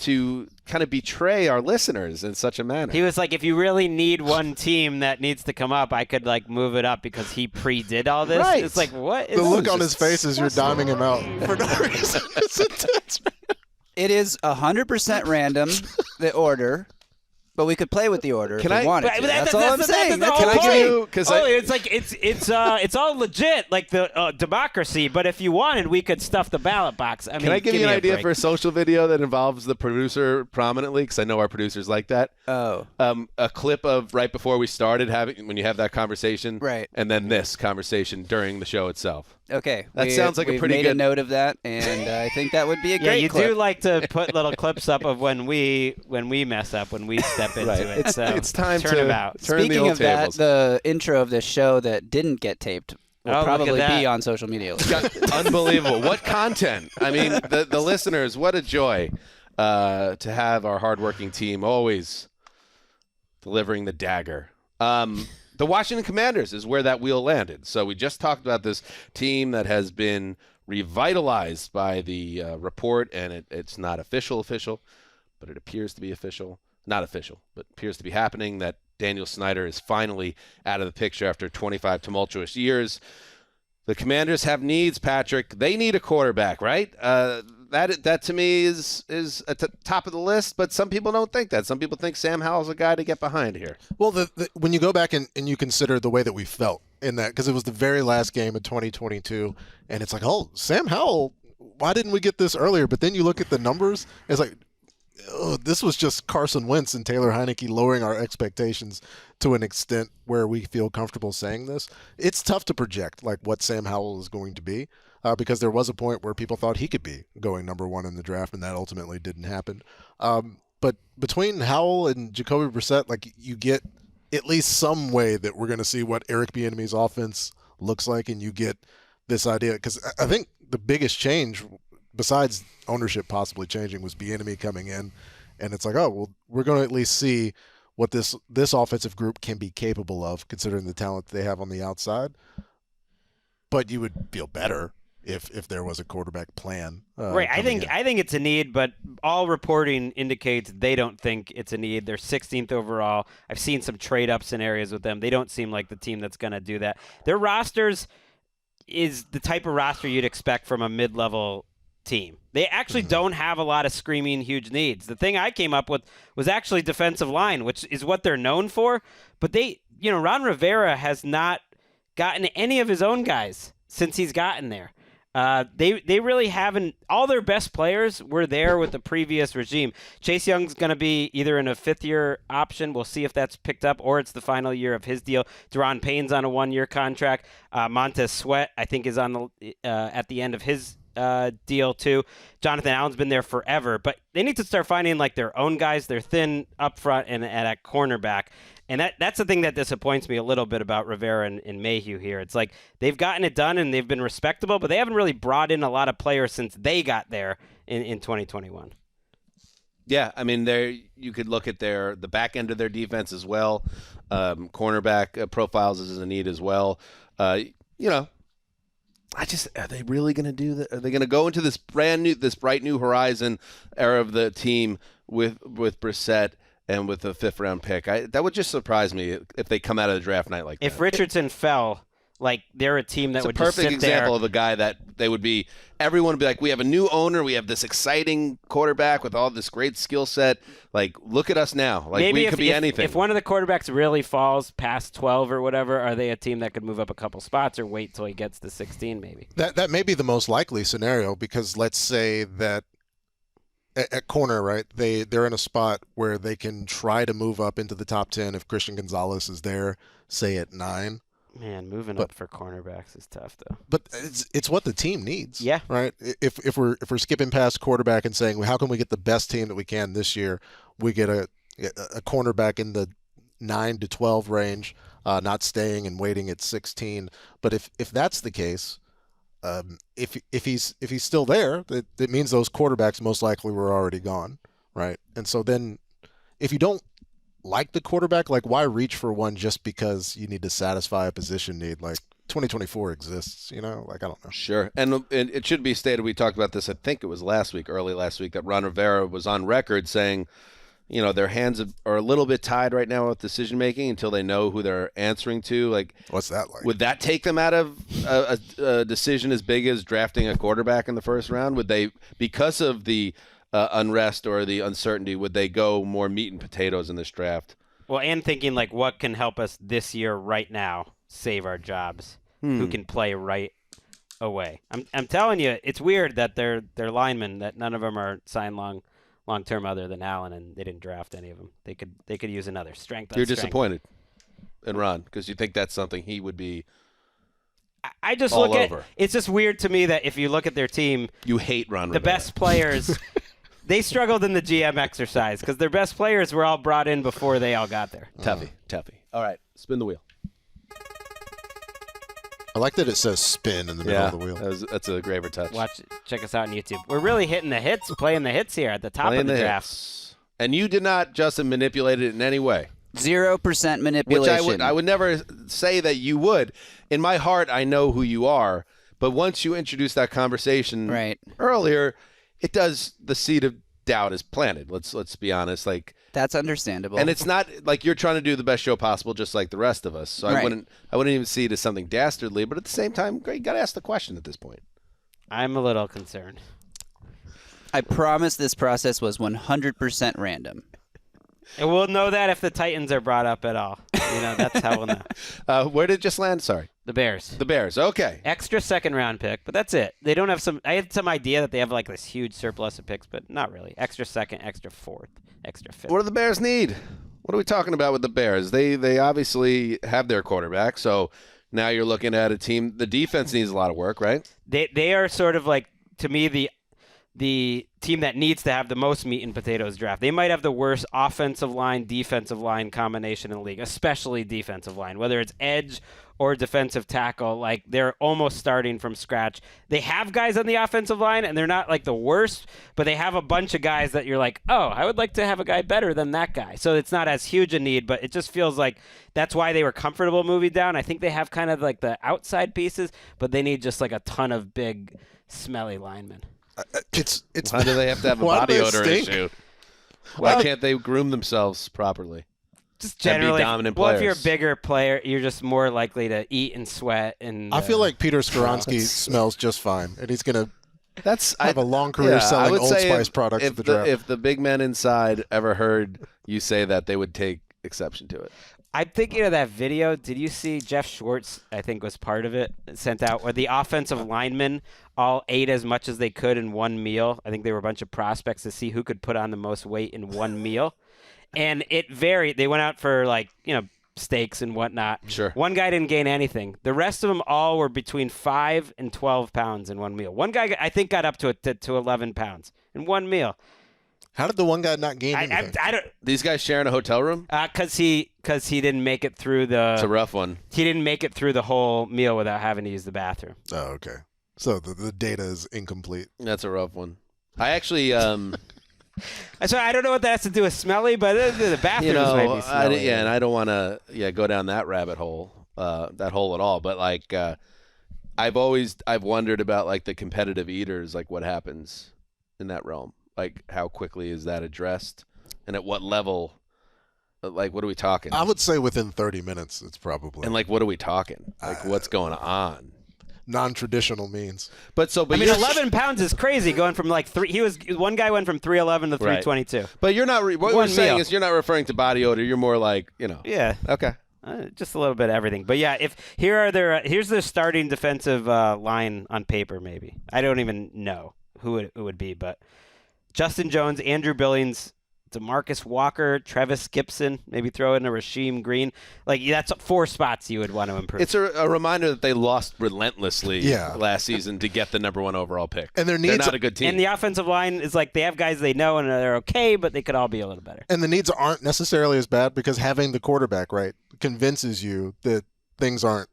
to kind of betray our listeners in such a manner. He was like, if you really need one team that needs to come up, I could, like, move it up because he pre-did all this. Right. It's like, what? The look on his face as you're diming him out for no reason. It's intense. It is 100% random, the order. But we could play with the order if we wanted to. That's all I'm saying. Can I give you? It's like it's all legit, like the democracy. But if you wanted, we could stuff the ballot box. Can I give you an idea for a social video that involves the producer prominently? Because I know our producers like that. Oh. A clip of right before we started when you have that conversation, right? And then this conversation during the show itself. Okay, that sounds like a pretty good. Made a note of that, and I think that would be a great. Yeah, you clip. do like to put little clips up of when we mess up, when we step into it. It's time to turn out. Speaking of that, the intro of this show that didn't get taped will probably be on social media. Unbelievable! What content? I mean, the listeners, what a joy to have our hardworking team always delivering the dagger. The Washington Commanders is where that wheel landed. So we just talked about this team that has been revitalized by the report, and it's not official, but it appears to be official. Not official, but appears to be happening, that Daniel Snyder is finally out of the picture after 25 tumultuous years. The Commanders have needs, Patrick. They need a quarterback, right? that to me is at the top of the list, but some people don't think that. Some people think Sam Howell's a guy to get behind here. Well, when you go back and you consider the way that we felt in that, because it was the very last game of 2022, and it's like, oh, Sam Howell, why didn't we get this earlier? But then you look at the numbers, it's like, oh, this was just Carson Wentz and Taylor Heineke lowering our expectations to an extent where we feel comfortable saying this. It's tough to project like what Sam Howell is going to be. Because there was a point where people thought he could be going number 1 in the draft, and that ultimately didn't happen. But between Howell and Jacoby Brissett, like you get at least some way that we're going to see what Eric Bieniemy's offense looks like, and you get this idea. Because I think the biggest change, besides ownership possibly changing, was Bieniemy coming in, and it's like, oh, well, we're going to at least see what this offensive group can be capable of, considering the talent they have on the outside. But you would feel better if there was a quarterback plan. Right. I think it's a need, but all reporting indicates they don't think it's a need. They're 16th overall. I've seen some trade-up scenarios with them. They don't seem like the team that's going to do that. Their rosters is the type of roster you'd expect from a mid-level team. They actually don't have a lot of screaming huge needs. The thing I came up with was actually defensive line, which is what they're known for. But Ron Rivera has not gotten any of his own guys since he's gotten there. They really haven't. All their best players were there with the previous regime. Chase Young's going to be either in a 5th-year option. We'll see if that's picked up, or it's the final year of his deal. Deron Payne's on a 1-year contract. Montez Sweat, I think, is on the at the end of his deal too. Jonathan Allen's been there forever, but they need to start finding like their own guys. They're thin up front and at cornerback. And that's the thing that disappoints me a little bit about Rivera and Mayhew here. It's like they've gotten it done and they've been respectable, but they haven't really brought in a lot of players since they got there in 2021. Yeah, I mean, you could look at the back end of their defense as well. Cornerback profiles is a need as well. Are they really going to do that? Are they going to go into this bright new horizon era of the team with Brissett and with a 5th-round pick? That would just surprise me if they come out of the draft night like that. If Richardson fell, like they're a team that would just sit there. It's a perfect example of a guy that they would be. Everyone would be like, we have a new owner. We have this exciting quarterback with all this great skill set. Like, look at us now. Like, maybe we could be anything. If one of the quarterbacks really falls past 12 or whatever, are they a team that could move up a couple spots or wait till he gets to 16 maybe? That may be the most likely scenario, because let's say that at corner, right, they're in a spot where they can try to move up into the top 10 if Christian Gonzalez is there, say at 9. Man, moving up for cornerbacks is tough, though. But it's what the team needs. Yeah. Right. If we're skipping past quarterback and saying, well, how can we get the best team that we can this year? We get a cornerback in the 9 to 12 range, not staying and waiting at 16. But if that's the case, if he's still there, that means those quarterbacks most likely were already gone, right? And so then, if you don't like the quarterback, like why reach for one just because you need to satisfy a position need? Like 2024 exists, like I don't know. Sure. And it should be stated, we talked about this, I think it was early last week, that Ron Rivera was on record saying, their hands are a little bit tied right now with decision making until they know who they're answering to. Like, what's that like? Would that take them out of a decision as big as drafting a quarterback in the first round? Would they, because of the unrest or the uncertainty, would they go more meat and potatoes in this draft? Well, and thinking like, what can help us this year right now save our jobs? Who can play right away? I'm telling you, it's weird that they're linemen, that none of them are signed long term other than Allen, and they didn't draft any of them. They could use another strength. You're disappointed in Ron because you think that's something he would be. I just all look over. at it's just weird to me that if you look at their team, you hate Ron Rivera. The best players. They struggled in the GM exercise because their best players were all brought in before they all got there. Tuffy. All right, spin the wheel. I like that it says spin in the middle of the wheel. That's a graver touch. Check us out on YouTube. We're really hitting the hits, playing the hits here at the top of the draft. Hits. And you did not, Justin, manipulate it in any way. 0% manipulation. Which I would never say that you would. In my heart, I know who you are. But once you introduced that conversation earlier, it does, the seed of doubt is planted. Let's be honest. Like, that's understandable. And it's not like you're trying to do the best show possible, just like the rest of us. So I wouldn't even see it as something dastardly. But at the same time, Greg, you got to ask the question at this point. I'm a little concerned. I promise this process was 100% random. And we'll know that if the Titans are brought up at all. That's how we'll know. Where did it just land? Sorry. The Bears. The Bears. Okay. Extra second-round pick, but that's it. They don't have some. I had some idea that they have like this huge surplus of picks, but not really. Extra second, extra fourth, extra fifth. What do the Bears need? What are we talking about with the Bears? They obviously have their quarterback, so now you're looking at a team. The defense needs a lot of work, right? They are sort of like, to me, the team that needs to have the most meat and potatoes draft. They might have the worst offensive line, defensive line combination in the league, especially defensive line, whether it's edge or defensive tackle. Like, they're almost starting from scratch. They have guys on the offensive line, and they're not like the worst, but they have a bunch of guys that you're like, oh, I would like to have a guy better than that guy. So it's not as huge a need, but it just feels like that's why they were comfortable moving down. I think they have kind of like the outside pieces, but they need just like a ton of big, smelly linemen. It's Why do they have to have a body odor issue? Why can't they groom themselves properly? Just generally, be dominant well, players. if you're a bigger player, you're just more likely to eat and sweat. And I feel like Peter Skoronski smells just fine, and he's going to have a long career I selling would Old say Spice products at the draft. If the big men inside ever heard you say that, they would take exception to it. I'm thinking of that video. Did you see Jeff Schwartz, I think, was part of it, sent out, where the offensive linemen all ate as much as they could in one meal? I think they were a bunch of prospects to see who could put on the most weight in one meal. And it varied. They went out for, steaks and whatnot. Sure. One guy didn't gain anything. The rest of them all were between 5 and 12 pounds in one meal. One guy, I think, got up to 11 pounds in one meal. How did the one guy not gain anything? I don't. These guys sharing a hotel room? Because he didn't make it through the. It's a rough one. He didn't make it through the whole meal without having to use the bathroom. Oh, okay. So the data is incomplete. That's a rough one. I actually. So I don't know what that has to do with smelly, but the bathrooms might be smelly. And I don't want to go down that rabbit hole, that hole at all. But I've wondered about the competitive eaters, what happens in that realm. How quickly is that addressed, and at what level? What are we talking? I would say within 30 minutes, it's probably. And what are we talking? What's going on? Non-traditional means. But 11 pounds is crazy. Going from one guy went from 311 to 322. Right. But you're not. What we're saying is you're not referring to body odor. You're more Yeah. Okay. Just a little bit of everything. But yeah, here's their starting defensive line on paper. Maybe I don't even know who it would be, but Justin Jones, Andrew Billings, DeMarcus Walker, Trevis Gibson, maybe throw in a Rasheem Green. That's 4 spots you would want to improve. It's a reminder that they lost relentlessly last season to get the number 1 overall pick. And they're not a good team. And the offensive line is they have guys they know and they're okay, but they could all be a little better. And the needs aren't necessarily as bad because having the quarterback, right, convinces you that things aren't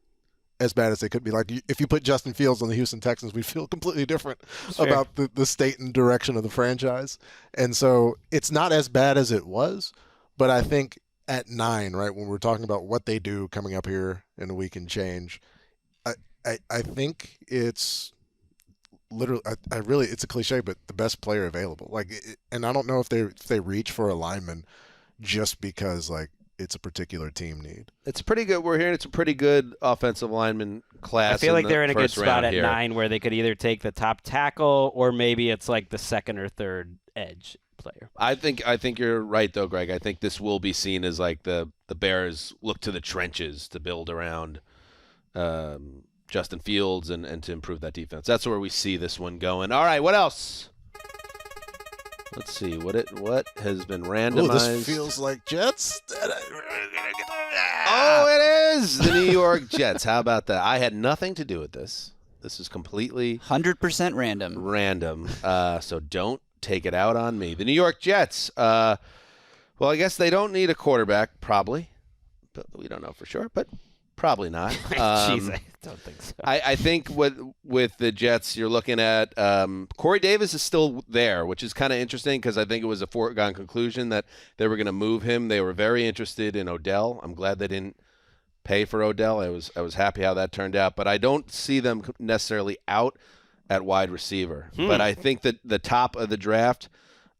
as bad as they could be. If you put Justin Fields on the Houston Texans, we feel completely different about the state and direction of the franchise. And so it's not as bad as it was, but I think at 9, right, when we're talking about what they do coming up here in a week and change, I think it's literally, it's a cliche, but the best player available. And I don't know if they reach for a lineman just because it's a particular team need. It's pretty good. We're hearing it's a pretty good offensive lineman class. I feel like they're in a good spot at 9 where they could either take the top tackle or maybe it's the second or third edge player. I think you're right, though, Greg. I think this will be seen as the Bears look to the trenches to build around Justin Fields and to improve that defense. That's where we see this one going. All right, what else? Let's see what has been randomized. This feels like Jets. Oh, it is the New York Jets. How about that? I had nothing to do with this. This is completely 100% random. Random. So don't take it out on me. The New York Jets. Well, I guess they don't need a quarterback, probably, but we don't know for sure. But probably not. Jeez, I don't think so. I think with the Jets, you're looking at Corey Davis is still there, which is kind of interesting because I think it was a foregone conclusion that they were going to move him. They were very interested in Odell. I'm glad they didn't pay for Odell. I was happy how that turned out, but I don't see them necessarily out at wide receiver. But I think that the top of the draft,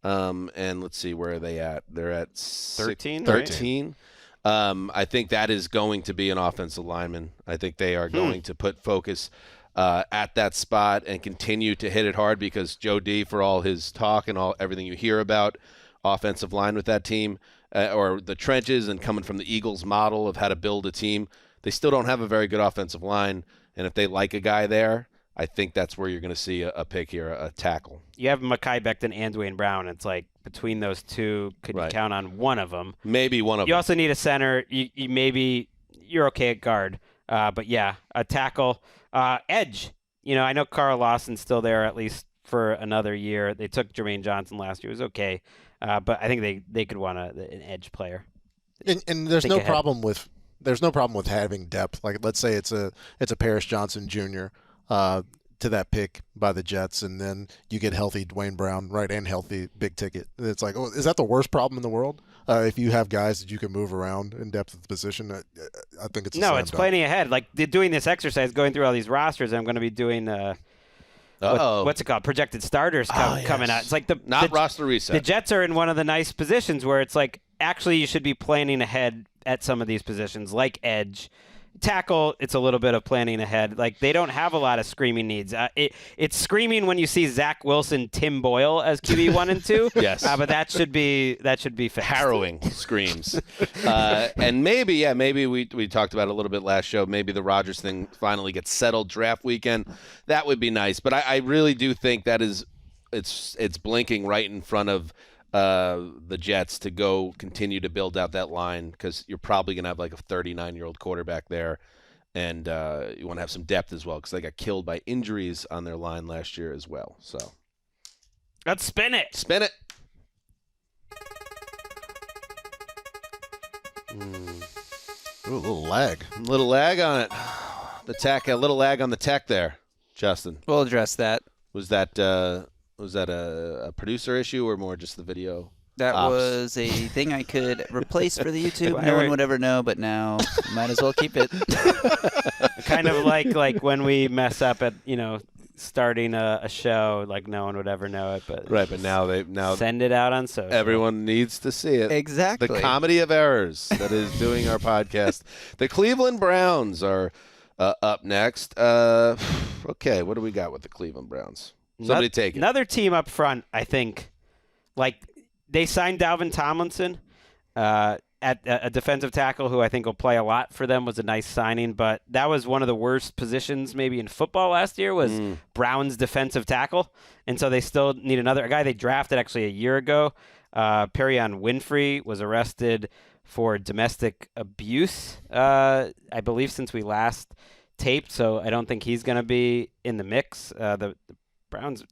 and let's see, where are they at? They're at 13. 13. Right? I think that is going to be an offensive lineman. I think they are going to put focus at that spot and continue to hit it hard, because Joe D, for all his talk and everything you hear about offensive line with that team, or the trenches and coming from the Eagles model of how to build a team, they still don't have a very good offensive line. And if they like a guy there, I think that's where you're going to see a pick here, a tackle. You have Mekhi Becton and Dwayne Brown. It's like between those two, could you count on one of them? Maybe one of them. You also need a center. You're okay at guard. But, yeah, a tackle. Edge. I know Carl Lawson's still there at least for another year. They took Jermaine Johnson last year. It was okay. But I think they could want an edge player. And there's no problem with having depth. Like, let's say it's a Paris Johnson Jr. To that pick by the Jets, and then you get healthy Dwayne Brown, right, and healthy big ticket. It's like, is that the worst problem in the world? If you have guys that you can move around in depth of the position, I think it's it's planning ahead. Like, they're doing this exercise, going through all these rosters, and I'm going to be doing what's it called? Projected starters coming out. It's like the roster reset. The Jets are in one of the nice positions where it's like, actually, you should be planning ahead at some of these positions, like edge. Tackle, it's a little bit of planning ahead. Like, they don't have a lot of screaming needs. It's screaming when you see Zach Wilson, Tim Boyle as QB 1 and 2. Yes, but that should be fixed. Harrowing screams. And maybe we talked about it a little bit last show. Maybe the Rodgers thing finally gets settled draft weekend. That would be nice. But I really do think that it's blinking right in front of the Jets to go continue to build out that line, because you're probably going to have like a 39-year-old quarterback there, and you want to have some depth as well, because they got killed by injuries on their line last year as well. So let's spin it. Spin it. Ooh, a little lag. A little lag on it. A little lag on the tech there, Justin. We'll address that. Was that a producer issue or more just the video? That was a thing I could replace for the YouTube. No one would ever know, but now might as well keep it. Kind of like when we mess up at starting a show, like no one would ever know it, but right. But now send it out on social. Everyone needs to see it. Exactly. The comedy of errors that is doing our podcast. The Cleveland Browns are up next. Okay, what do we got with the Cleveland Browns? Somebody take it. Another team up front, I think. Like, they signed Dalvin Tomlinson at a defensive tackle who I think will play a lot for them. Was a nice signing, but that was one of the worst positions maybe in football last year was Browns defensive tackle. And so they still need a guy they drafted actually a year ago. Perion Winfrey was arrested for domestic abuse, I believe, since we last taped. So I don't think he's going to be in the mix. The Browns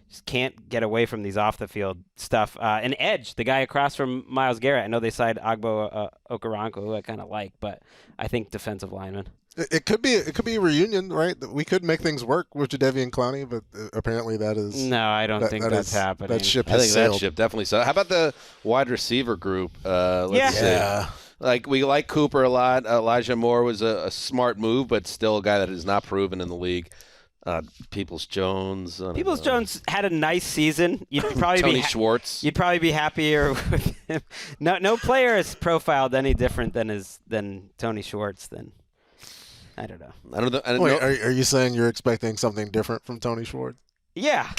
just can't get away from these off-the-field stuff. And edge, the guy across from Myles Garrett. I know they signed Agbo Okoronkwo, who I kind of like, but I think defensive lineman. It could be a reunion, right? We could make things work with Jadeveon Clowney, but apparently that is no. I don't think that's happening. That ship I has think sailed. That ship definitely sailed. How about the wide receiver group? Let's see. Like, we like Cooper a lot. Elijah Moore was a smart move, but still a guy that is not proven in the league. Peoples-Jones. Peoples-Jones had a nice season. You'd probably Tony Schwartz. You'd probably be happier with him. No player is profiled any different than Tony Schwartz. I don't know. Wait, are you saying you're expecting something different from Tony Schwartz? Yeah,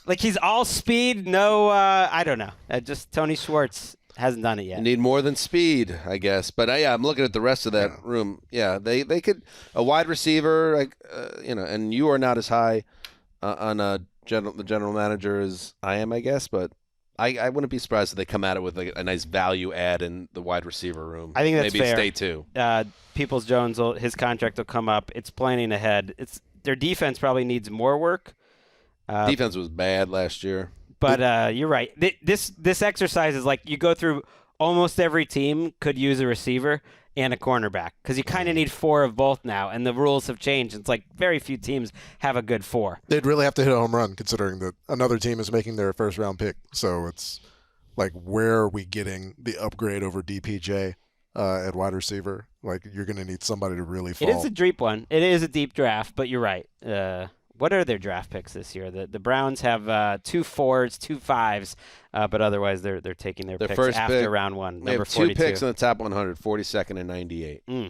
like he's all speed. No, I don't know. Just Tony Schwartz hasn't done it yet. You need more than speed, I guess. But I'm looking at the rest of that room. Yeah, they could a wide receiver, like and you are not as high on the general manager as I am, I guess. But I wouldn't be surprised if they come at it with a nice value add in the wide receiver room. I think that's maybe fair. Stay two. Peoples-Jones, his contract will come up. It's planning ahead. Their defense probably needs more work. Defense was bad last year. But you're right. This exercise is like you go through almost every team could use a receiver and a cornerback because you kind of need 4 of both now, and the rules have changed. It's like very few teams have a good 4. They'd really have to hit a home run considering that another team is making their first-round pick. So it's like, where are we getting the upgrade over DPJ at wide receiver? Like, you're going to need somebody to really fall. It is a deep one. It is a deep draft, but you're right. What are their draft picks this year? The Browns have 2 4s, 2 5s, but otherwise they're taking their picks first after round 1. They number have 2 42. picks in the top 100, 42nd and 98. All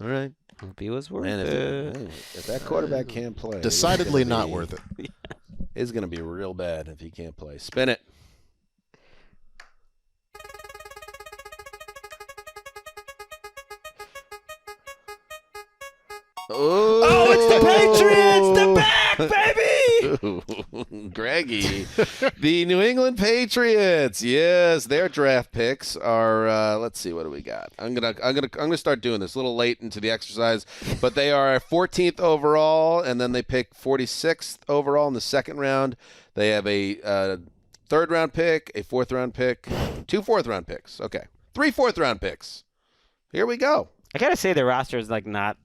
right. Hope he was worth Man, it. if that quarterback can't play, Decidedly not worth it. It's going to be real bad if he can't play. Spin it. Oh, it's the Patriots! They're back, baby! Greggy. The New England Patriots. Yes, their draft picks are let's see, what do we got? I'm gonna start doing this a little late into the exercise, but they are 14th overall, and then they pick 46th overall in the second round. They have a third round pick, a fourth round pick, 2 fourth round picks. Okay. 3 fourth round picks. Here we go. I gotta say their roster is like not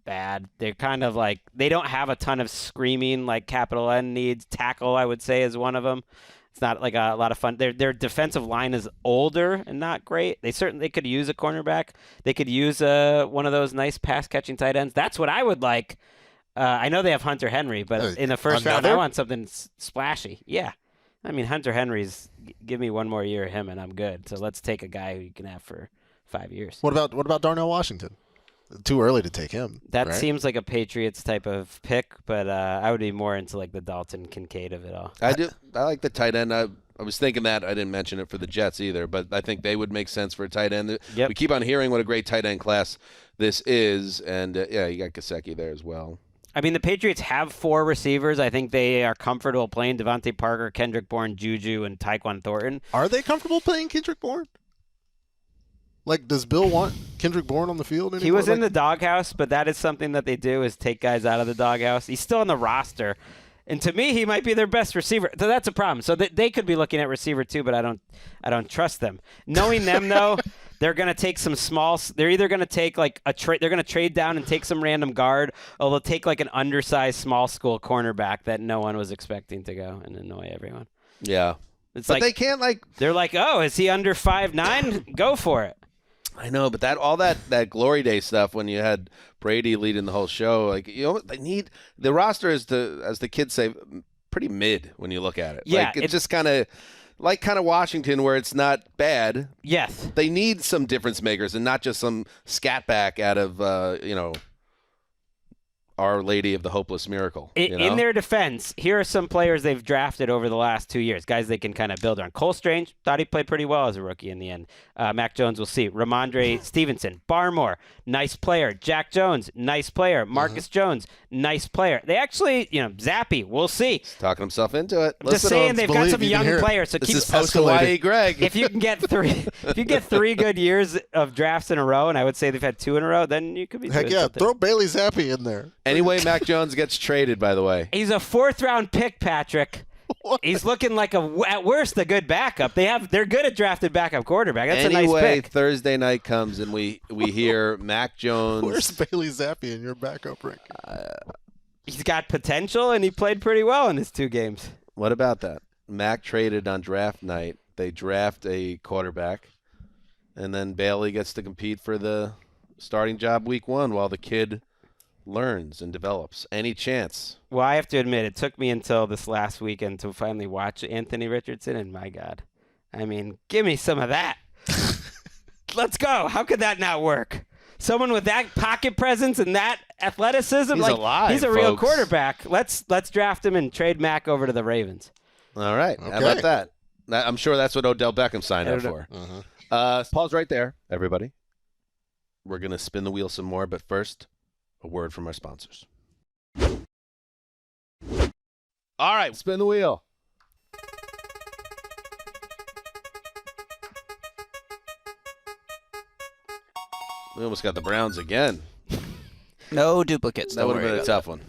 bad. They're kind of like, they don't have a ton of screaming like capital N needs. Tackle, I would say, is one of them. It's not like a lot of fun. Their defensive line is older and not great. They could use a cornerback. They could use one of those nice pass catching tight ends. That's what I would like. I know they have Hunter Henry, but in the first round, I want something splashy. Yeah. I mean, Hunter Henry's, give me one more year of him and I'm good. So let's take a guy who you can have for 5 years. What about Darnell Washington? Too early to take him. That right? seems like a Patriots type of pick, but I would be more into like the Dalton Kincaid of it all. I like the tight end. I was thinking that. I didn't mention it for the Jets either, but I think they would make sense for a tight end. Yep. We keep on hearing what a great tight end class this is, and yeah, you got Gesicki there as well. I mean, the Patriots have 4 receivers. I think they are comfortable playing Devontae Parker, Kendrick Bourne, Juju, and Tyquan Thornton. Are they comfortable playing Kendrick Bourne? Like, does Bill want Kendrick Bourne on the field anymore? He was in the doghouse, but that is something that they do, is take guys out of the doghouse. He's still on the roster. And to me, he might be their best receiver. So that's a problem. So they could be looking at receiver too, but I don't trust them. Knowing them, though, they're going to take some small – they're either going to take like a trade – they're going to trade down and take some random guard, or they'll take like an undersized small school cornerback that no one was expecting to go and annoy everyone. Yeah. It's but like they can't like – they're like, oh, is he under 5'9"? Go for it. I know, but all that glory day stuff when you had Brady leading the whole show, like, you know, they need the roster is as the kids say, pretty mid when you look at it. Yeah, like, it's just kind of Washington, where it's not bad. Yes, they need some difference makers and not just some scat back out of Our Lady of the Hopeless Miracle. In their defense, here are some players they've drafted over the last 2 years, guys they can kind of build on. Cole Strange, thought he played pretty well as a rookie in the end. Mac Jones, we'll see. Ramondre Stevenson, Barmore, nice player. Jack Jones, nice player. Marcus Jones, nice player. They actually, Zappy, we'll see. He's talking himself into it. Just saying, they've got some young players. So this keep is post-Hawaii Gregg. If you can get 3 good years of drafts in a row, and I would say they've had 2 in a row, then you could be doing something. Throw Bailey Zappi in there. Anyway, Mac Jones gets traded, by the way. He's a 4th-round pick, Patrick. What? He's looking like at worst a good backup. They're good at drafted backup quarterback. That's a nice pick. Thursday night comes and we hear Mac Jones. Where's Bailey Zappi in your backup ranking? He's got potential and he played pretty well in his 2 games. What about that? Mac traded on draft night. They draft a quarterback, and then Bailey gets to compete for the starting job week 1 while the kid learns and develops. Any chance? Well, I have to admit, it took me until this last weekend to finally watch Anthony Richardson, and my God. I mean, give me some of that. Let's go. How could that not work? Someone with that pocket presence and that athleticism, he's alive, he's a real quarterback. Let's draft him and trade Mac over to the Ravens. All right. Okay. How about that? I'm sure that's what Odell Beckham signed up for. Pause right there, everybody. We're going to spin the wheel some more, but first, a word from our sponsors. All right, spin the wheel. We almost got the Browns again. No duplicates. That would have been a tough one.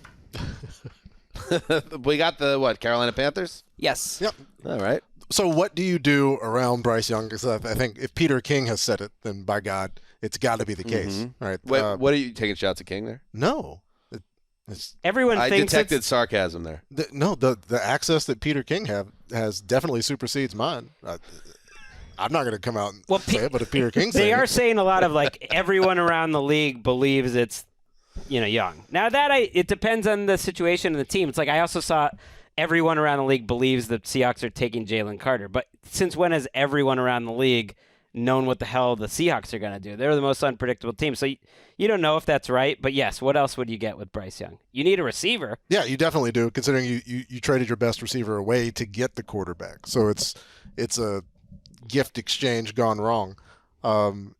We got the, Carolina Panthers? Yes. Yep. All right. So what do you do around Bryce Young? Because I think if Peter King has said it, then by God, it's got to be the case. Right? Wait, what are you taking shots at King there? No. Everyone I thinks detected sarcasm there. The access that Peter King has definitely supersedes mine. I'm not going to come out and say it, but if Peter King they are saying a lot of everyone around the league believes it's Young. Now it depends on the situation and the team. It's like I also saw everyone around the league believes the Seahawks are taking Jalen Carter, but since when has everyone around the league known what the hell the Seahawks are going to do. They're the most unpredictable team. So you don't know if that's right. But, yes, what else would you get with Bryce Young? You need a receiver. Yeah, you definitely do, considering you traded your best receiver away to get the quarterback. So it's a gift exchange gone wrong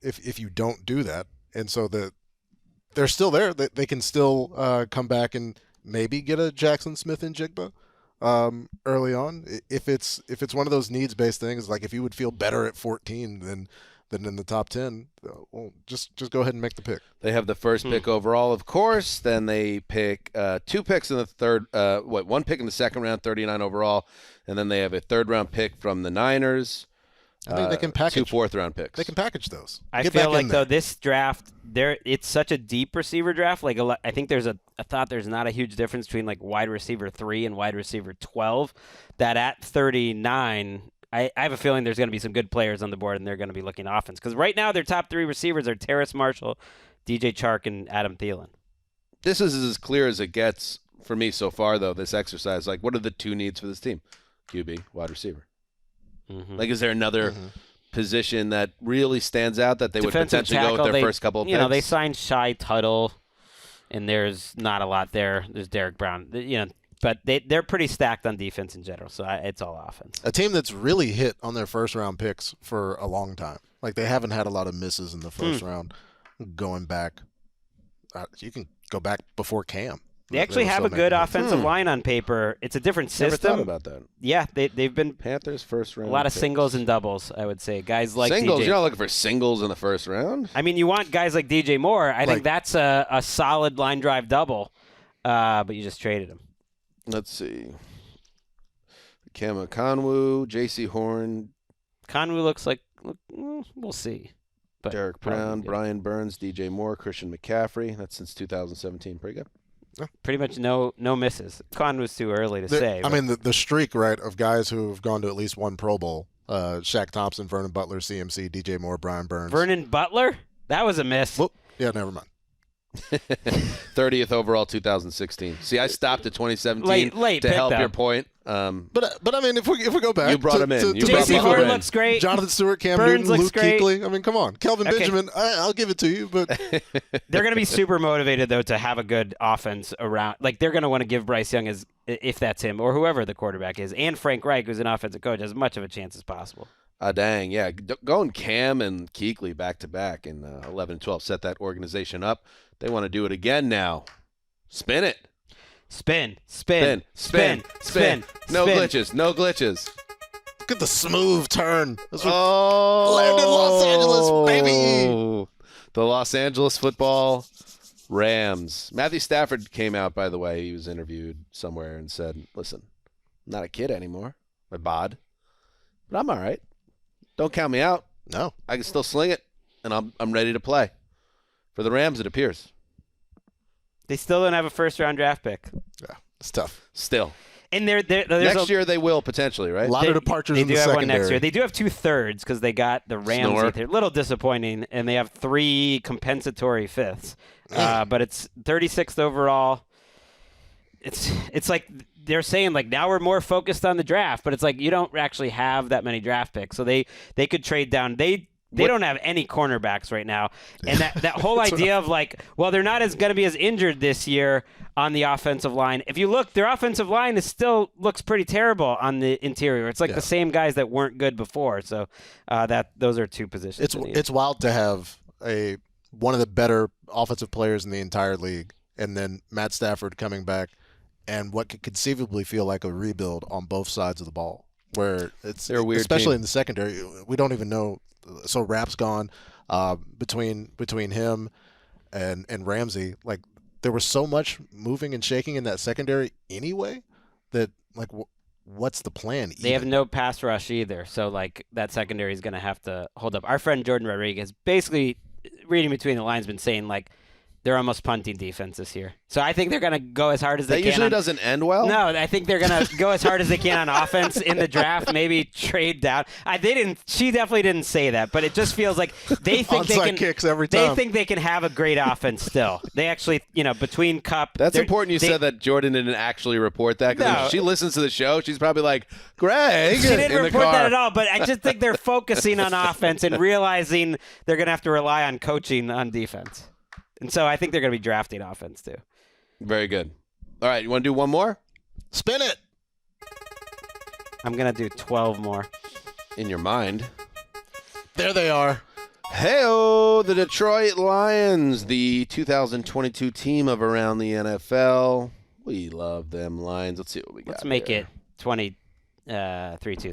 if you don't do that. And so they're still there. They can still come back and maybe get a Jackson Smith and Jigba early on. If it's one of those needs-based things, like if you would feel better at 14 than in the top 10, well, just go ahead and make the pick. They have the first pick overall, of course. Then they pick 2 picks in the third, 1 pick in the second round, 39 overall. And then they have a third-round pick from the Niners. I think they can package 2 fourth-round picks. They can package those. I feel like, though, this draft, it's such a deep receiver draft. Like, I think there's I thought there's not a huge difference between, like, wide receiver 3 and wide receiver 12, that at 39, I have a feeling there's going to be some good players on the board, and they're going to be looking offense. Because right now, their top 3 receivers are Terrace Marshall, DJ Chark, and Adam Thielen. This is as clear as it gets for me so far, though, this exercise. Like, what are the 2 needs for this team? QB, wide receiver. Like, is there another position that really stands out that they would potentially go with their first couple of picks? You know, they signed Shy Tuttle, and there's not a lot there. There's Derek Brown. You know, but they're pretty stacked on defense in general, so it's all offense. A team that's really hit on their first-round picks for a long time. Like, they haven't had a lot of misses in the first round going back. You can go back before Cam. They actually have a good offensive line on paper. It's a different system. Never thought about that. Yeah, they've been Panthers first round. A lot of picks. singles and doubles, I would say. Guys like singles. DJ. You're not looking for singles in the first round. I mean, you want guys like DJ Moore. I think that's a solid line drive double, but you just traded him. Let's see. Kama Konwu, J.C. Horn. Konwu looks like we'll see. But Derek Brown, Brian Burns, DJ Moore, Christian McCaffrey. That's since 2017. Pretty good. Pretty much no misses. Con was too early to say. I mean, the streak, right, of guys who have gone to at least one Pro Bowl, Shaq Thompson, Vernon Butler, CMC, DJ Moore, Brian Burns. Vernon Butler? That was a miss. Whoop. Yeah, never mind. 30th overall, 2016. See, I stopped at 2017 late to help though. your point. But I mean, if we go back, you brought him in. J.C. Horn looks great. Jonathan Stewart, Cam Burns Newton, looks Luke great. Kuechly. I mean, come on, Kelvin Benjamin. I'll give it to you, but they're going to be super motivated though to have a good offense around. Like they're going to want to give Bryce Young, if that's him or whoever the quarterback is, and Frank Reich, who's an offensive coach, as much of a chance as possible. Dang, yeah. Going Cam and Kuechly back-to-back in 11 and 12 set that organization up. They want to do it again now. Spin it. Spin. No glitches. No glitches. Look at the smooth turn. Landed Los Angeles, baby. The Los Angeles football Rams. Matthew Stafford came out, by the way. He was interviewed somewhere and said, listen, I'm not a kid anymore. My bod. But I'm all right. Don't count me out. No. I can still sling it, and I'm ready to play. For the Rams, it appears. They still don't have a first-round draft pick. Yeah, it's tough. Still. And next year they will potentially, right? A lot of departures in the secondary. They do have one secondary. next year. They do have 2/3 because they got the Rams. A little disappointing, and they have 3 compensatory fifths. But it's 36th overall. It's like they're saying like now we're more focused on the draft, but it's like you don't actually have that many draft picks, so they could trade down. They don't have any cornerbacks right now, and that whole idea of like, well, they're not going to be as injured this year on the offensive line. If you look, their offensive line still looks pretty terrible on the interior. It's like the same guys that weren't good before. So those are 2 positions. It's wild to have one of the better offensive players in the entire league, and then Matt Stafford coming back, and what could conceivably feel like a rebuild on both sides of the ball, where they're a weird especially team. In the secondary, we don't even know. So Rapp's gone between him and Ramsey. Like there was so much moving and shaking in that secondary anyway that like what's the plan? They have no pass rush either, so like that secondary is going to have to hold up. Our friend Jordan Rodriguez basically reading between the lines been saying like They're almost punting defense this year. So I think they're going to go as hard as they can. That usually doesn't end well? No, I think they're going to go as hard as they can on offense in the draft, maybe trade down. She definitely didn't say that, but it just feels like they think they can kicks every time. They think they can have a great offense still. They actually, between Cup. That's important you said that Jordan didn't actually report that, because if she listens to the show, she's probably like, Gregg, she didn't in report the car. that at all, but I just think they're focusing on offense and realizing they're going to have to rely on coaching on defense. And so I think they're going to be drafting offense too. Very good. All right, you want to do one more? Spin it. I'm going to do 12 more. In your mind. There they are. Hey-o, the Detroit Lions, the 2022 team of around the NFL. We love them Lions. Let's see what we got. Let's make it 23-2.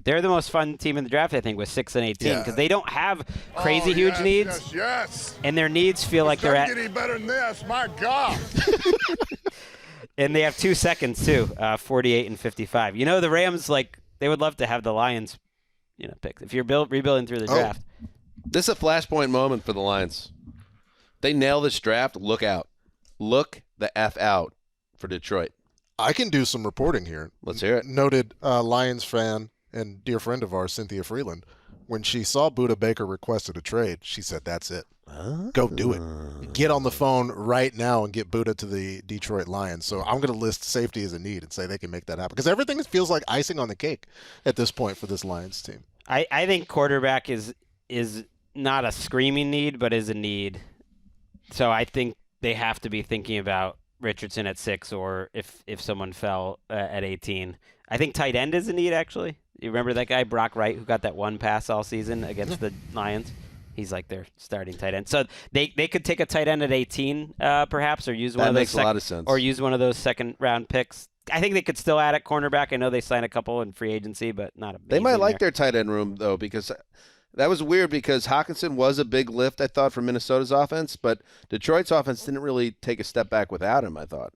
They're the most fun team in the draft, I think, with 6-18, because they don't have crazy huge needs. Yes. And their needs feel like they're at. Getting better than this, my God. And they have 2 seconds too, 48 and 55. The Rams, they would love to have the Lions, pick if you're rebuilding through the draft. This is a flashpoint moment for the Lions. They nail this draft. Look out. Look the F out for Detroit. I can do some reporting here. Let's hear it. Noted Lions fan and dear friend of ours, Cynthia Freeland, when she saw Budda Baker requested a trade, she said, that's it. Go do it. Get on the phone right now and get Budda to the Detroit Lions. So I'm going to list safety as a need and say they can make that happen, because everything feels like icing on the cake at this point for this Lions team. I think quarterback is not a screaming need, but is a need. So I think they have to be thinking about Richardson at 6, or if someone fell at 18. I think tight end is a need, actually. You remember that guy, Brock Wright, who got that one pass all season against the Lions? He's like their starting tight end. So they could take a tight end at 18, perhaps, or use one of those. That makes a lot of sense. Or use one of those second-round picks. I think they could still add at cornerback. I know they signed a couple in free agency, but not a. They might like their tight end room, though, because that was weird, because Hockenson was a big lift, I thought, for Minnesota's offense, but Detroit's offense didn't really take a step back without him, I thought.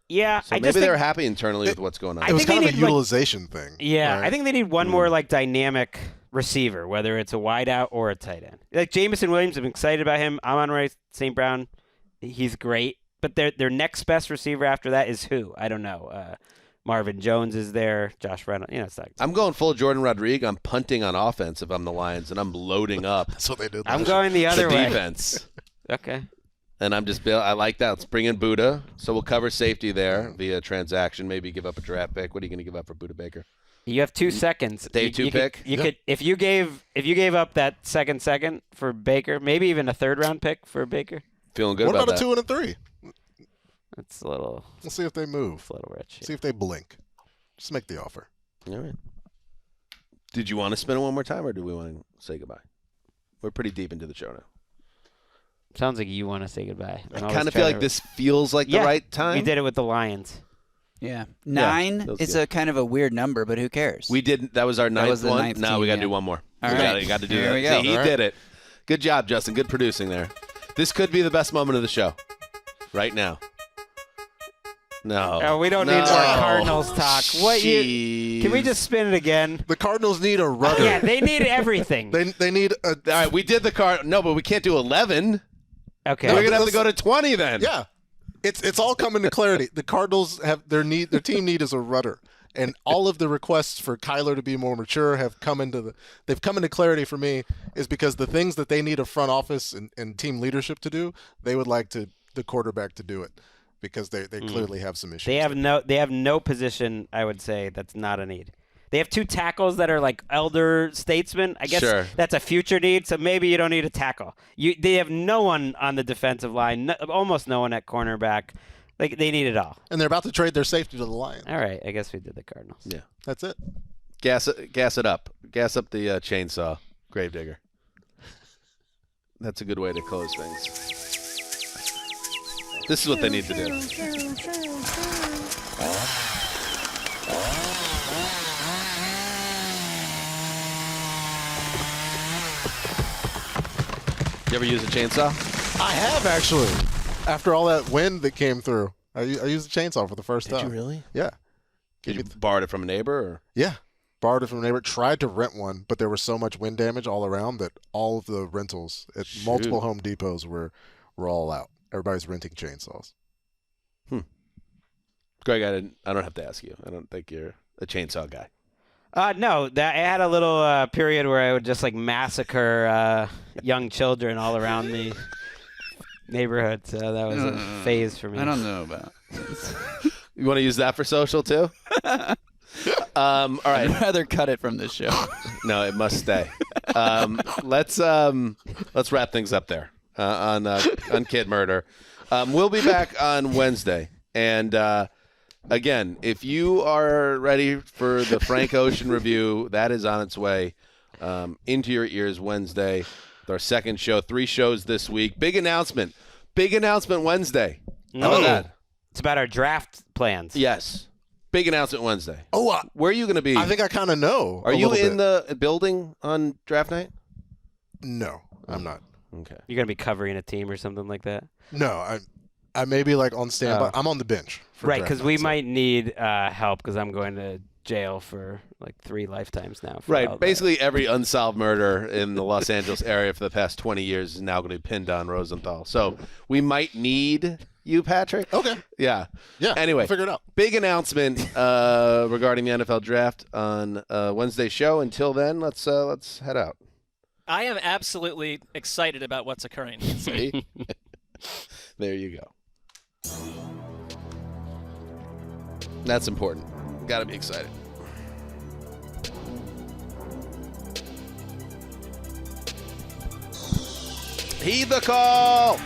Yeah, so maybe they're happy internally with what's going on. It was kind of a utilization thing. Yeah, right? I think they need one more dynamic receiver, whether it's a wideout or a tight end. Like Jameson Williams, I'm excited about him. Amon-Ra St. Brown, he's great. But their next best receiver after that is who? I don't know. Marvin Jones is there. Josh Reynolds. It's like I'm going full Jordan Rodriguez. I'm punting on offense if I'm the Lions, and I'm loading up. That's what they did. I'm going the other way. Defense. Okay. And I like that. Let's bring in Budda. So we'll cover safety there via transaction. Maybe give up a draft pick. What are you going to give up for Budda Baker? You have 2 seconds. Day 2 pick. You could if you gave up that second for Baker, maybe even a 3rd-round pick for Baker. Feeling good what about about that. a 2 and a 3? That's a little. We'll see if they move. It's a little rich. See if they blink. Just make the offer. All right. Did you want to spin it one more time, or do we want to say goodbye? We're pretty deep into the show now. Sounds like you want to say goodbye. I kind of feel like this feels like the right time. We did it with the Lions. Yeah. 9 is a kind of a weird number, but who cares? We did. That was our ninth one. Ninth now team, we got to do one more. All right. You got to do Here that. we go. See, he did it. Good job, Justin. Good producing there. This could be the best moment of the show. Right now. No. Oh, we don't need more Cardinals talk. What can we just spin it again? The Cardinals need a rudder. Yeah, they need everything. they need a. All right, we did the card. No, but we can't do 11. Okay. We're gonna have to go to 20 then. Yeah, it's all coming to clarity. The Cardinals have their team need is a rudder, and all of the requests for Kyler to be more mature have come into clarity for me, is because the things that they need a front office and team leadership to do, they would like the quarterback to do it, because they clearly have some issues. They have no position, I would say, that's not a need. They have 2 tackles that are like elder statesmen. I guess that's a future need, so maybe you don't need a tackle. They have no one on the defensive line, almost no one at cornerback. Like, they need it all. And they're about to trade their safety to the Lions. All right, I guess we did the Cardinals. Yeah. That's it. Gas it up. Gas up the chainsaw, Gravedigger. That's a good way to close things. This is what they need to do. You ever use a chainsaw? I have, actually. After all that wind that came through, I used a chainsaw for the first time. Did you really? Yeah. Did you borrow it from a neighbor? Or? Yeah. Borrowed it from a neighbor. Tried to rent one, but there was so much wind damage all around that all of the rentals at multiple Home Depots were all out. everybody's renting chainsaws. Greg, I don't have to ask you. I don't think you're a chainsaw guy. No, I had a little period where I would just like massacre young children all around the neighborhood. So that was a phase for me. I don't know about. You want to use that for social too? All right. I'd rather cut it from this show. No, it must stay. Let's wrap things up there on kid murder. We'll be back on Wednesday, and again, if you are ready for the Frank Ocean review, that is on its way into your ears Wednesday. With our second show, 3 shows this week. Big announcement Wednesday. How about that? It's about our draft plans. Yes. Big announcement Wednesday. Oh, where are you going to be? I think I kind of know. Are you in the building on draft night? No, I'm not. Okay. You're going to be covering a team or something like that? No, I may be like on standby. I'm on the bench. Right, because we might need help because I'm going to jail for like 3 lifetimes now. Right. Basically, every unsolved murder in the Los Angeles area for the past 20 years is now going to be pinned on Rosenthal. So we might need you, Patrick. Okay. Yeah. Yeah. Anyway, we'll figure it out. Big announcement regarding the NFL draft on Wednesday's show. Until then, let's head out. I am absolutely excited about what's occurring. See? There you go. That's important. Got to be excited. Heed the call.